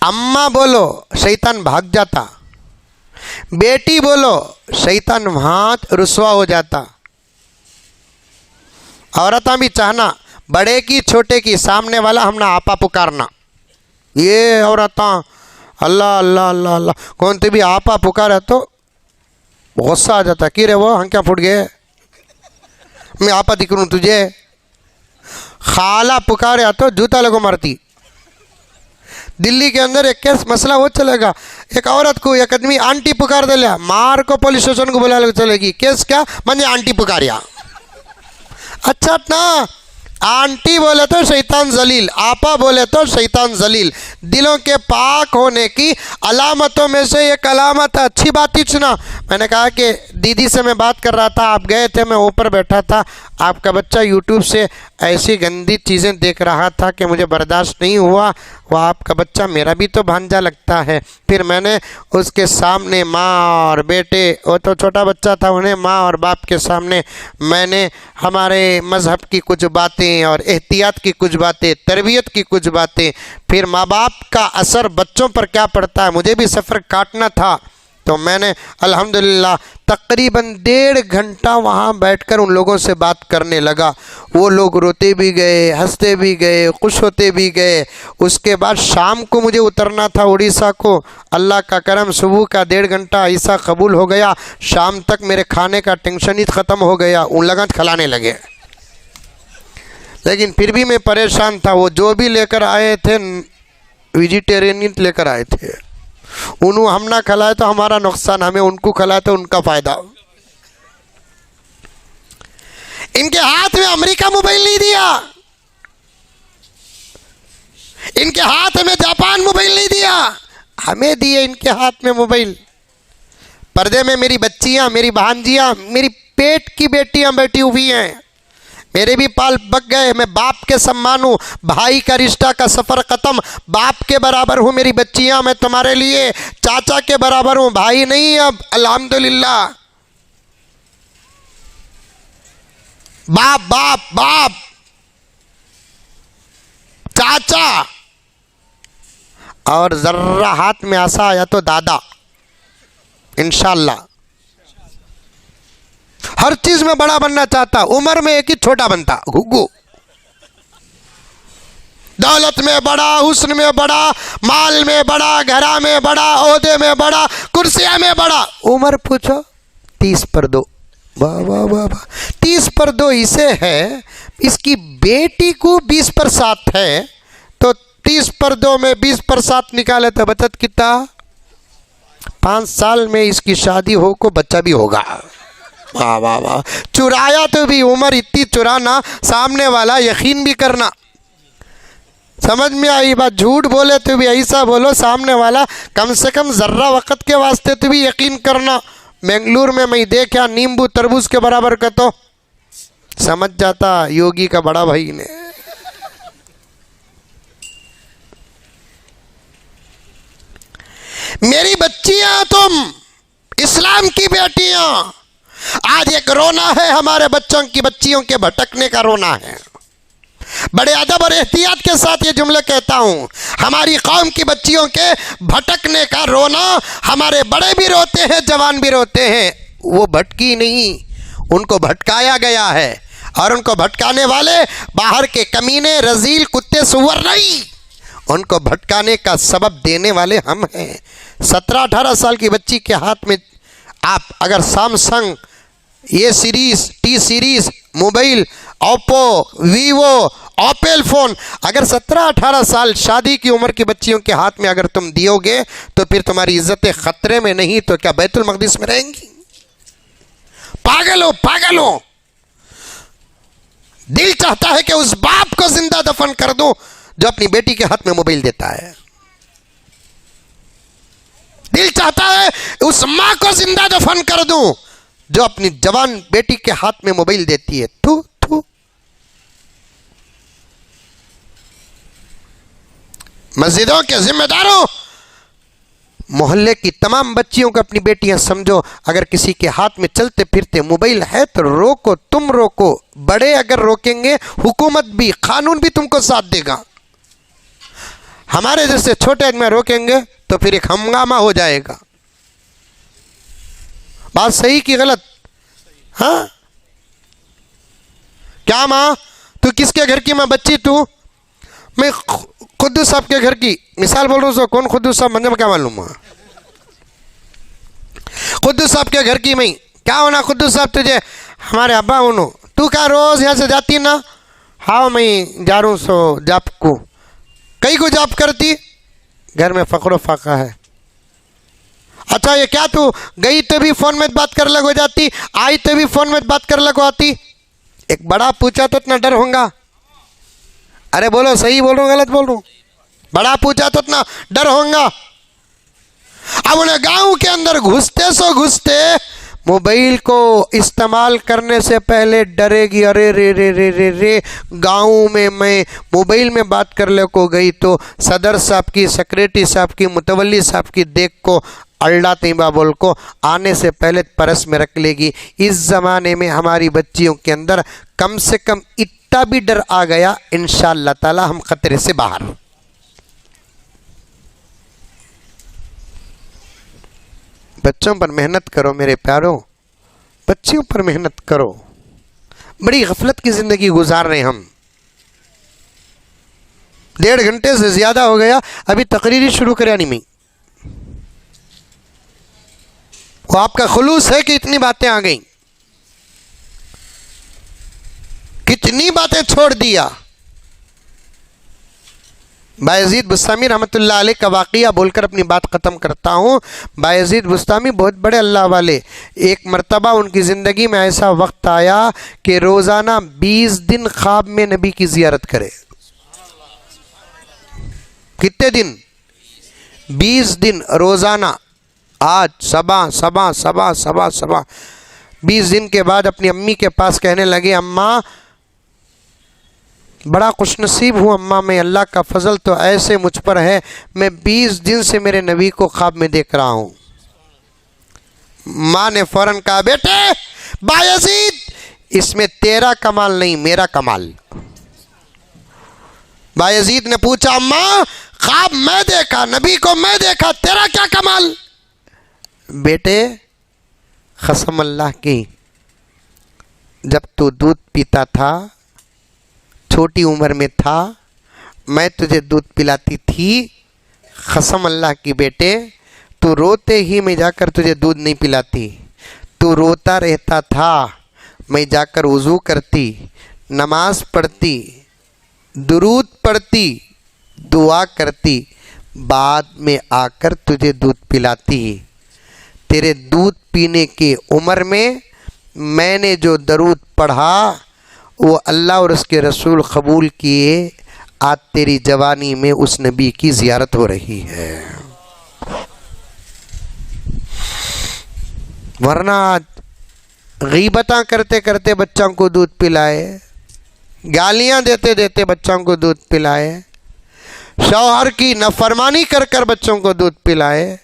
अम्मा बोलो शैतान भाग जाता, बेटी बोलो शैतान हाथ रुसवा हो जाता। औरतां भी चाहना बड़े की छोटे की सामने वाला हमने आपा पुकारना। ये औरतां अल्लाह अल्लाह अल्लाह अल्लाह, कौन ते भी आपा पुकारा तो गुस्सा आ जाता कि रे वो हम क्या फुट गए, मैं आपा दिखूं तुझे। खाला पुकारे तो जूता लगो मारती। दिल्ली के अंदर एक केस मसला हो चलेगा, एक औरत को एक आदमी आंटी पुकार दे लिया, मार को पुलिस स्टेशन को बुला चलेगी। केस क्या, मैंने आंटी पुकारिया। अच्छा ना, आंटी बोले तो शैतान जलील, आपा बोले तो शैतान जलील। दिलों के पाक होने की अलामतों में से एक अलामत है। अच्छी बात ही सुना। मैंने कहा कि दीदी से मैं बात कर रहा था, आप गए थे, मैं ऊपर बैठा था, आपका बच्चा यूट्यूब से ऐसी गंदी चीज़ें देख रहा था कि मुझे बर्दाश्त नहीं हुआ। वह आपका बच्चा मेरा भी तो भांजा लगता है। फिर मैंने उसके सामने माँ और बेटे, वो तो छोटा बच्चा था, उन्हें माँ और बाप के सामने मैंने हमारे मज़हब की कुछ बातें और एहतियात की कुछ बातें, तरबियत की कुछ बातें, फिर माँ बाप का असर बच्चों पर क्या पड़ता है, मुझे भी सफ़र काटना था। तो मैंने अल्हम्दुलिल्लाह तकरीबन 1.5 घंटा वहाँ बैठकर उन लोगों से बात करने लगा। वो लोग रोते भी गए, हंसते भी गए, खुश होते भी गए। उसके बाद शाम को मुझे उतरना था उड़ीसा को। अल्लाह का करम, सुबह का 1.5 घंटा ऐसा कबूल हो गया, शाम तक मेरे खाने का टेंशन ही ख़त्म हो गया। उन लगन खिलाने लगे, लेकिन फिर भी मैं परेशान था। वो जो भी लेकर आए थे वेजिटेरियन लेकर आए थे, उन्होंने हम ना खिलाए तो हमारा नुकसान, हमें उनको खिलाए तो उनका फायदा। इनके हाथ में अमेरिका मोबाइल नहीं दिया, इनके हाथ में जापान मोबाइल नहीं दिया, हमें दिए इनके हाथ में मोबाइल। पर्दे में मेरी बच्चियां, मेरी भांजियां, मेरी पेट की बेटियां बैठी हुई हैं। मेरे भी पाल बक गए। मैं बाप के सम्मान हूँ, भाई का रिश्ता का सफ़र ख़त्म, बाप के बराबर हूँ। मेरी बच्चियाँ, मैं तुम्हारे लिए चाचा के बराबर हूँ, भाई नहीं अब, अल्हम्दुलिल्लाह। बाप बाप बाप, चाचा, और ज़र्रा हाथ में आसा आया तो दादा। इंशाअल्लाह हर चीज में बड़ा बनना चाहता, उम्र में एक ही छोटा बनता। गुग्गू दौलत में बड़ा, हुस्न में बड़ा, माल में बड़ा, घरा में बड़ा, ओहदे में बड़ा, कुर्सियां में बड़ा। उम्र पूछो 30 पर 2। वाह वाह वाह वाह, 30 पर 2 इसे है। इसकी बेटी को 20 पर 7 है, तो 30 पर 2 में 20 पर 7 निकाले तो बचत कितना? 5 साल में इसकी शादी हो को बच्चा भी होगा। वाह वाह वाह, चुराया तो भी, उम्र इतनी चुराना, सामने वाला यकीन भी करना। समझ में आई बात? झूठ बोले तो भी ऐसा बोलो, सामने वाला कम से कम ज़र्रा वक़्त के वास्ते तो भी यकीन करना। बेंगलुरु में मैं देखा, नींबू तरबूज के बराबर का तो समझ जाता योगी का बड़ा भाई ने। मेरी बच्चियां, तुम इस्लाम की बेटियां, आज एक रोना है हमारे बच्चों की, बच्चियों के भटकने का रोना है। बड़े अदब और एहतियात के साथ ये जुमले कहता हूँ, हमारी कौम की बच्चियों के भटकने का रोना। हमारे बड़े भी रोते हैं, जवान भी रोते हैं। वो भटकी नहीं, उनको भटकाया गया है, और उनको भटकाने वाले बाहर के कमीने, रजील, कुत्ते, सुअर नहीं, उनको भटकाने का सबब देने वाले हम हैं। 17-18 साल की बच्ची के हाथ में आप अगर सैमसंग, ये series, T series mobile, Oppo, Vivo Opel phone अगर 17-18 साल शादी की उम्र की बच्चियों के हाथ में अगर तुम दियोगे तो फिर तुम्हारी इज्जतें खतरे में नहीं तो क्या बैतुल मकदीस में रहेंगी? पागल हो, पागल हो। दिल चाहता है कि उस बाप को जिंदा दफन कर दूं जो अपनी बेटी के हाथ में मोबाइल देता है। दिल चाहता है उस मां को जिंदा दफन कर दूं जो अपनी जवान बेटी के हाथ में मोबाइल देती है। थू थू। मस्जिदों के जिम्मेदारों, मोहल्ले की तमाम बच्चियों को अपनी बेटियां समझो, अगर किसी के हाथ में चलते फिरते मोबाइल है तो रोको, तुम रोको। बड़े अगर रोकेंगे, हुकूमत भी, कानून भी तुमको साथ देगा। हमारे जैसे छोटे आदमी रोकेंगे तो फिर एक हंगामा हो जाएगा। बात सही कि गलत? हाँ, क्या माँ? तू किसके घर की माँ बच्ची? तू? मैं खुद्दूस साहब के घर की मिसाल बोल रहा हूँ। कौन खुद्दूस साहब? मुझे क्या मालूम? खुद्दूस साहब के घर की मैं क्या होना? खुद्दूस साहब तुझे हमारे अब्बा होनो। तू क्या रोज यहाँ से जाती ना? हाँ, मैं जा रहा हूँ सो जाप को। कई को जाप करती? घर में फकरो फाका है। अच्छा, ये क्या तू गई तो भी फोन में बात कर लगो जाती, आई तो भी फोन में बात कर लगो आती? एक बड़ा पूछा तो इतना डर होगा? अरे बोलो, सही बोल रहा हूँ गलत बोल रहा हूँ? बड़ा पूछा तो इतना डर होगा। अब उन्हें गांव के अंदर घुसते सो घुसते मोबाइल को इस्तेमाल करने से पहले डरेगी। अरे रे रे रे रे रे, गांव में मैं मोबाइल में बात कर ले को गई तो सदर साहब की, सेक्रेटरी साहब की, मुतवल्ली साहब की देख को अल्लाह तीबा बोल को आने से पहले परस में रख लेगी। इस ज़माने में हमारी बच्चियों के अंदर कम से कम इतना भी डर आ गया, इंशाअल्लाह ताला हम खतरे से बाहर। बच्चों पर मेहनत करो मेरे प्यारों, बच्चियों पर मेहनत करो। बड़ी गफलत की ज़िंदगी गुजार रहे हम। 1.5 घंटे से ज़्यादा हो गया, अभी तकरीरी शुरू करा नहीं मैं। वो आपका खुलूस है कि इतनी बातें आ गई, कितनी बातें छोड़ दिया। बायजीद बुस्तामी रहमतुल्लाह अलैह का वाक़िया बोलकर अपनी बात ख़त्म करता हूँ। बायजीद बुस्तामी बहुत बड़े अल्लाह वाले। एक मर्तबा उनकी ज़िंदगी में ऐसा वक्त आया कि रोज़ाना 20 दिन ख्वाब में नबी की ज़ियारत करे। कितने दिन? 20 दिन रोज़ाना। आज सबा सबा सबा सबा सबा 20 दिन के बाद अपनी अम्मी के पास कहने लगे, अम्मा बड़ा खुशनसीब हूँ अम्मा, मैं अल्लाह का फजल तो ऐसे मुझ पर है, मैं 20 दिन से मेरे नबी को ख्वाब में देख रहा हूँ। माँ ने फौरन कहा, बेटे बायजीद इसमें तेरा कमाल नहीं, मेरा कमाल। बायजीद ने पूछा, अम्मा ख्वाब मैं देखा, नबी को मैं देखा, तेरा क्या कमाल? बेटे कसम अल्लाह की, जब तू दूध पीता था, छोटी उम्र में था, मैं तुझे दूध पिलाती थी। कसम अल्लाह की बेटे, तू रोते ही मैं जाकर तुझे दूध नहीं पिलाती। तू रोता रहता था, मैं जाकर वज़ू करती, नमाज पढ़ती, दुरूद पढ़ती, दुआ करती, बाद में आकर तुझे दूध पिलाती। तेरे दूध पीने की उम्र में मैंने जो दरूद पढ़ा वो अल्लाह और उसके रसूल कबूल किए। आज तेरी जवानी में उस नबी की ज़ियारत हो रही है। वरना आज गीबतां करते करते बच्चों को दूध पिलाए, गालियां देते देते बच्चों को दूध पिलाए, शौहर की नफरमानी कर कर बच्चों को दूध पिलाए,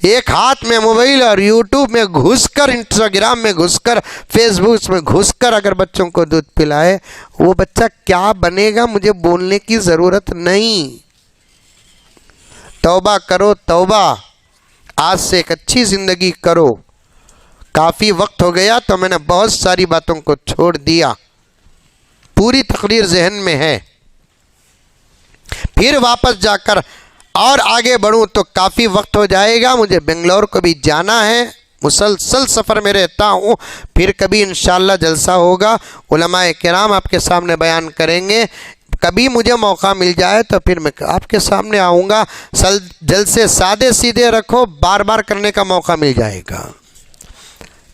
एक हाथ में मोबाइल और यूट्यूब में घुसकर, इंस्टाग्राम में घुसकर, फेसबुक में घुसकर अगर बच्चों को दूध पिलाए, वो बच्चा क्या बनेगा मुझे बोलने की ज़रूरत नहीं। तौबा करो तौबा, आज से एक अच्छी ज़िंदगी करो। काफ़ी वक्त हो गया तो मैंने बहुत सारी बातों को छोड़ दिया, पूरी तकरीर जहन में है। फिर वापस जाकर और आगे बढ़ूं तो काफ़ी वक्त हो जाएगा। मुझे बेंगलोर को भी जाना है, मुसलसल सफ़र में रहता हूँ। फिर कभी इंशाअल्लाह जलसा होगा, उलमाए किराम आपके सामने बयान करेंगे। कभी मुझे मौका मिल जाए तो फिर मैं आपके सामने आऊँगा। जलसे सादे सीधे रखो, बार बार करने का मौका मिल जाएगा।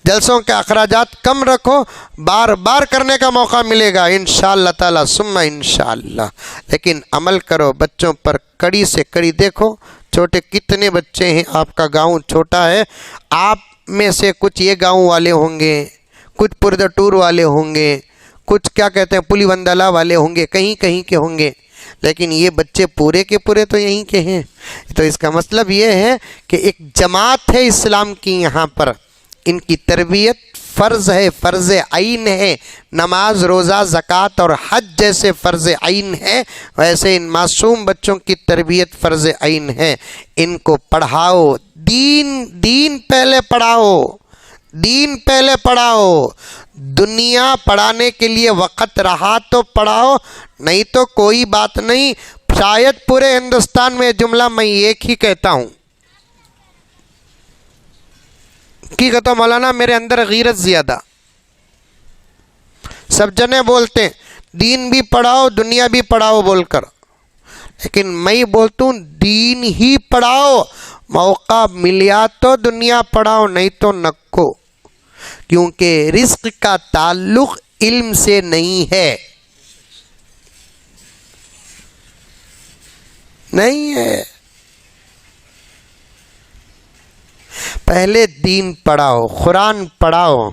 जलसों के अखराजात कम रखो, बार बार करने का मौका मिलेगा इंशाअल्लाह ताला सुम्मा इंशाअल्लाह। लेकिन अमल करो, बच्चों पर कड़ी से कड़ी। देखो छोटे कितने बच्चे हैं, आपका गांव छोटा है, आप में से कुछ ये गांव वाले होंगे, कुछ पुरदटूर वाले होंगे, कुछ क्या कहते हैं पुलीवंदला वाले होंगे, कहीं कहीं के होंगे, लेकिन ये बच्चे पूरे के पूरे तो यहीं के हैं। तो इसका मतलब ये है कि एक जमात है इस्लाम की यहाँ पर, इनकी तरबियत फ़र्ज़ है, फ़र्ज़ आइन है। नमाज, रोज़ा, ज़कात और हज जैसे फ़र्ज़ आइन है, वैसे इन मासूम बच्चों की तरबियत फ़र्ज़ आइन है। इनको पढ़ाओ, दीन पहले पढ़ाओ, दीन पहले पढ़ाओ। दुनिया पढ़ाने के लिए वक़्त रहा तो पढ़ाओ, नहीं तो कोई बात नहीं। शायद पूरे हिंदुस्तान में जुमला मैं एक ही कहता हूँ कि कहता मौलाना मेरे अंदर गीरत ज़्यादा। सब जने बोलते हैं दीन भी पढ़ाओ दुनिया भी पढ़ाओ बोलकर, लेकिन मैं बोलता हूँ दीन ही पढ़ाओ। मौका मिला तो दुनिया पढ़ाओ, नहीं तो नक्को, क्योंकि रिस्क का ताल्लुक इल्म से नहीं है, नहीं है। पहले दीन पढ़ाओ, कुरान पढ़ाओ।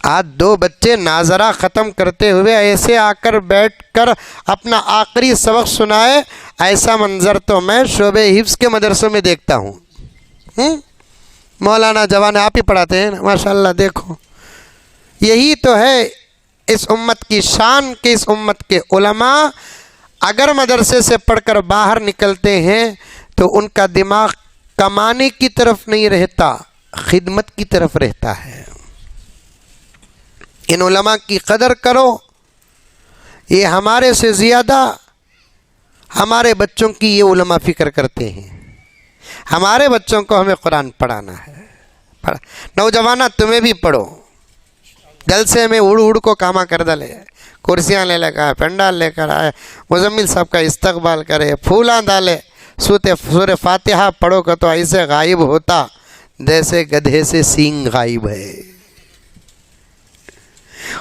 आज दो बच्चे नाजरा ख़त्म करते हुए ऐसे आकर बैठकर अपना आखिरी सबक सुनाए, ऐसा मंजर तो मैं शोबे हिफ्स के मदरसों में देखता हूँ। मौलाना जवान आप ही पढ़ाते हैं ना, माशाल्लाह। देखो यही तो है इस उम्मत की शान कि इस उम्मत के उलमा अगर मदरसे से पढ़कर बाहर निकलते हैं तो उनका दिमाग कमाने की तरफ नहीं रहता, खिदमत की तरफ रहता है। इन उलमा की कदर करो, ये हमारे से ज़्यादा हमारे बच्चों की ये उलमा फ़िक्र करते हैं। हमारे बच्चों को हमें कुरान पढ़ाना है। नौजवाना तुम्हें भी पढ़ो, जलसे में उड़ उड़ को कामा कर डाले, कुर्सियाँ ले लेकर आए, पंडाल लेकर आए, मुजम्मिल साहब का इस्तकबाल करे, फूला डाले, सूरह फातिहा पढ़ो का तो ऐसे गायब होता जैसे गधे से सींग गायब है।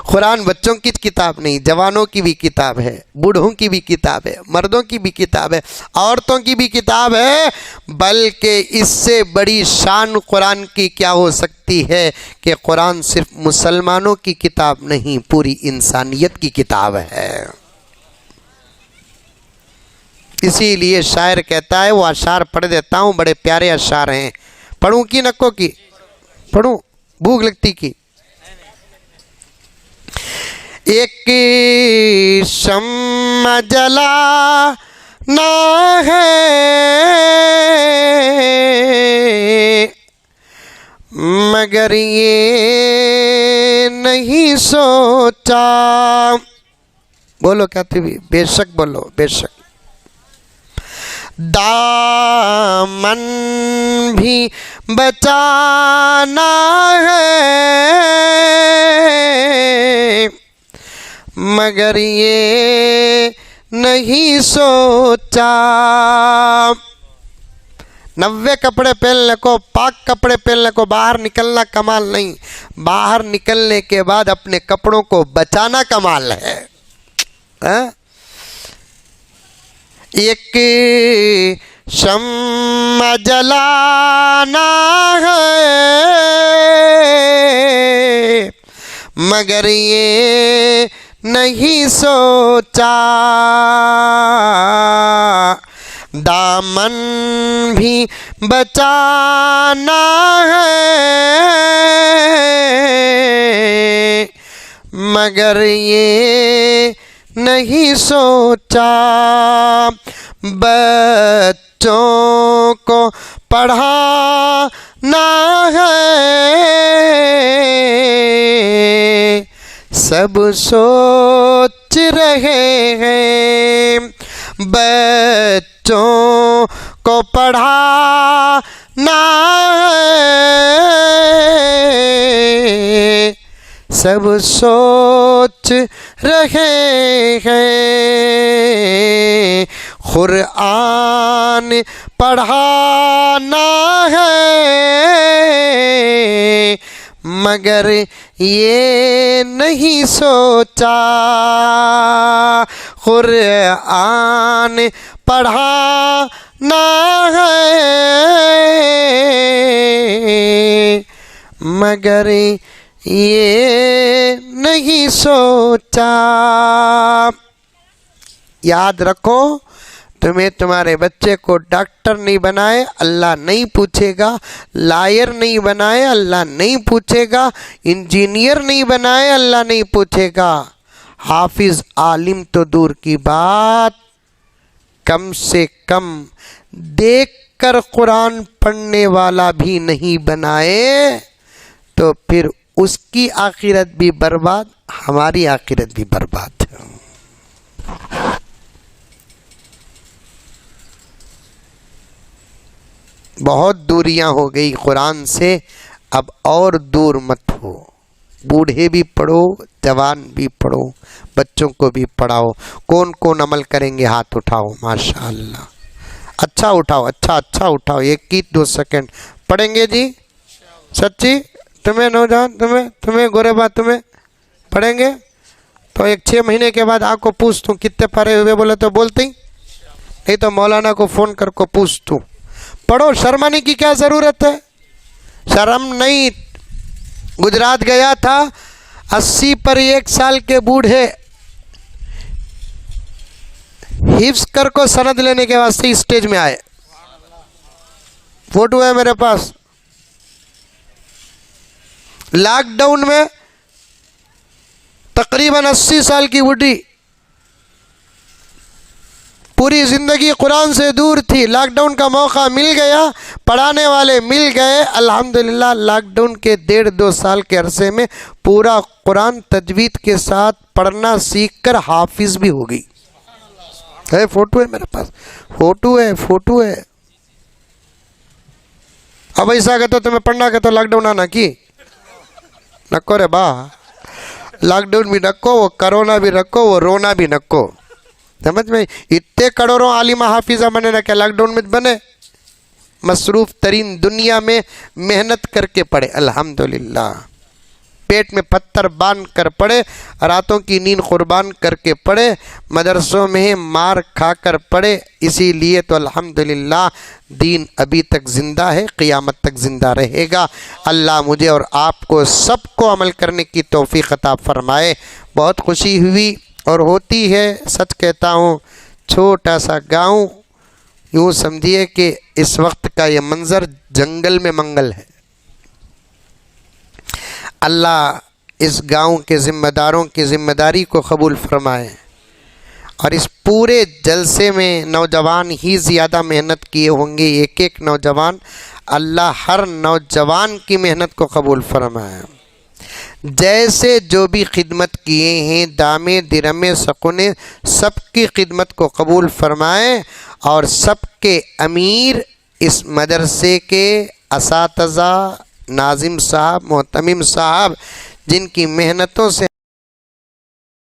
कुरान बच्चों की किताब नहीं, जवानों की भी किताब है, बूढ़ों की भी किताब है, मर्दों की भी किताब है, औरतों की भी किताब है। बल्कि इससे बड़ी शान कुरान की क्या हो सकती है कि कुरान सिर्फ मुसलमानों की किताब नहीं, पूरी इंसानियत की किताब है। इसीलिए शायर कहता है, वो अशार पढ़ देता हूँ, बड़े प्यारे अशार हैं। पढ़ूँ की नको की? पढ़ूँ, भूख लगती की। एक शम्मा जला ना है मगर ये नहीं सोचा। बोलो क्या थी? बेशक बोलो, बेशक। दामन भी बचाना है मगर ये नहीं सोचा। 90 कपड़े पहनने को, पाक कपड़े पहनने को बाहर निकलना कमाल नहीं, बाहर निकलने के बाद अपने कपड़ों को बचाना कमाल है। एक शम्मा जलाना है मगर ये नहीं सोचा। दामन भी बचाना है मगर ये नहीं सोचा। बच्चों को पढ़ाना है सब सोच रहे हैं। बच्चों को पढ़ाना है सब सोच रहे हैं कुरान पढ़ाना है, मगर ये नहीं सोचा कुरान पढ़ाना है, मगर ये नहीं सोचा। याद रखो, तुम्हें तुम्हारे बच्चे को डॉक्टर नहीं बनाए अल्लाह नहीं पूछेगा, लायर नहीं बनाए अल्लाह नहीं पूछेगा, इंजीनियर नहीं बनाए अल्लाह नहीं पूछेगा, हाफिज आलिम तो दूर की बात, कम से कम देखकर कुरान पढ़ने वाला भी नहीं बनाए तो फिर उसकी आखिरत भी बर्बाद, हमारी आखिरत भी बर्बाद है। बहुत दूरियां हो गई कुरान से, अब और दूर मत हो। बूढ़े भी पढ़ो, जवान भी पढ़ो, बच्चों को भी पढ़ाओ। कौन कौन अमल करेंगे हाथ उठाओ। माशाअल्लाह, अच्छा उठाओ, अच्छा उठाओ। 1-2 सेकंड पढ़ेंगे जी, सच्ची तुम्हें नौजवान, तुम्हें गोरेबा, तुम्हें पढ़ेंगे तो 6 महीने के बाद आपको पूछ तू कितने पढ़े हुए, बोले तो बोलते ही नहीं, तो मौलाना को फ़ोन कर को पूछ तू। पढ़ो, शर्माने की क्या ज़रूरत है, शर्म नहीं। गुजरात गया था, 80 पर 1 साल के बूढ़े हिफ्स कर को सनद लेने के वास्ते स्टेज में आए। फोटो है मेरे पास। लॉकडाउन में तकरीबन 80 साल की बूढ़ी पूरी जिंदगी कुरान से दूर थी, लॉकडाउन का मौका मिल गया, पढ़ाने वाले मिल गए। अल्हम्दुलिल्लाह लॉकडाउन के 1.5-2 साल के अरसे में पूरा कुरान तजवीद के साथ पढ़ना सीखकर हाफिज भी हो गई है। फोटो है मेरे पास, फोटो है। अब ऐसा कहते तो तुम्हें पढ़ना कहते लॉकडाउन आना की नको रे बा, लॉकडाउन भी नको, वो कोरोना भी रखो, वो रोना भी नको। समझ में? इतने करोड़ों आलिमा हाफिजा बने ना क्या लॉकडाउन में बने? मसरूफ़ तरीन दुनिया में मेहनत करके पढ़े, अल्हम्दुलिल्लाह। पेट में पत्थर बांध कर पढ़े, रातों की नींद कुर्बान करके पढ़े, मदरसों में मार खाकर पढ़े। इसीलिए तो अल्हम्दुलिल्लाह दीन अभी तक ज़िंदा है, क़ियामत तक ज़िंदा रहेगा। अल्लाह मुझे और आपको सबको अमल करने की तौफ़ीक़ अता फ़रमाए। बहुत खुशी हुई और होती है, सच कहता हूँ। छोटा सा गाँव, यूँ समझिए कि इस वक्त का ये मंज़र जंगल में मंगल है। अल्लाह इस गांव के ज़िम्मेदारों की ज़िम्मेदारी को कबूल फरमाए और इस पूरे जलसे में नौजवान ही ज़्यादा मेहनत किए होंगे, एक नौजवान। अल्लाह हर नौजवान की मेहनत को कबूल फरमाए। जैसे जो भी खिदमत किए हैं, दामे दिरमे सकुने, सबकी खिदमत को कबूल फरमाए और सबके अमीर इस मदरसे के असातिज़ा, नाजिम साहब, मोहतमिम साहब, जिनकी मेहनतों से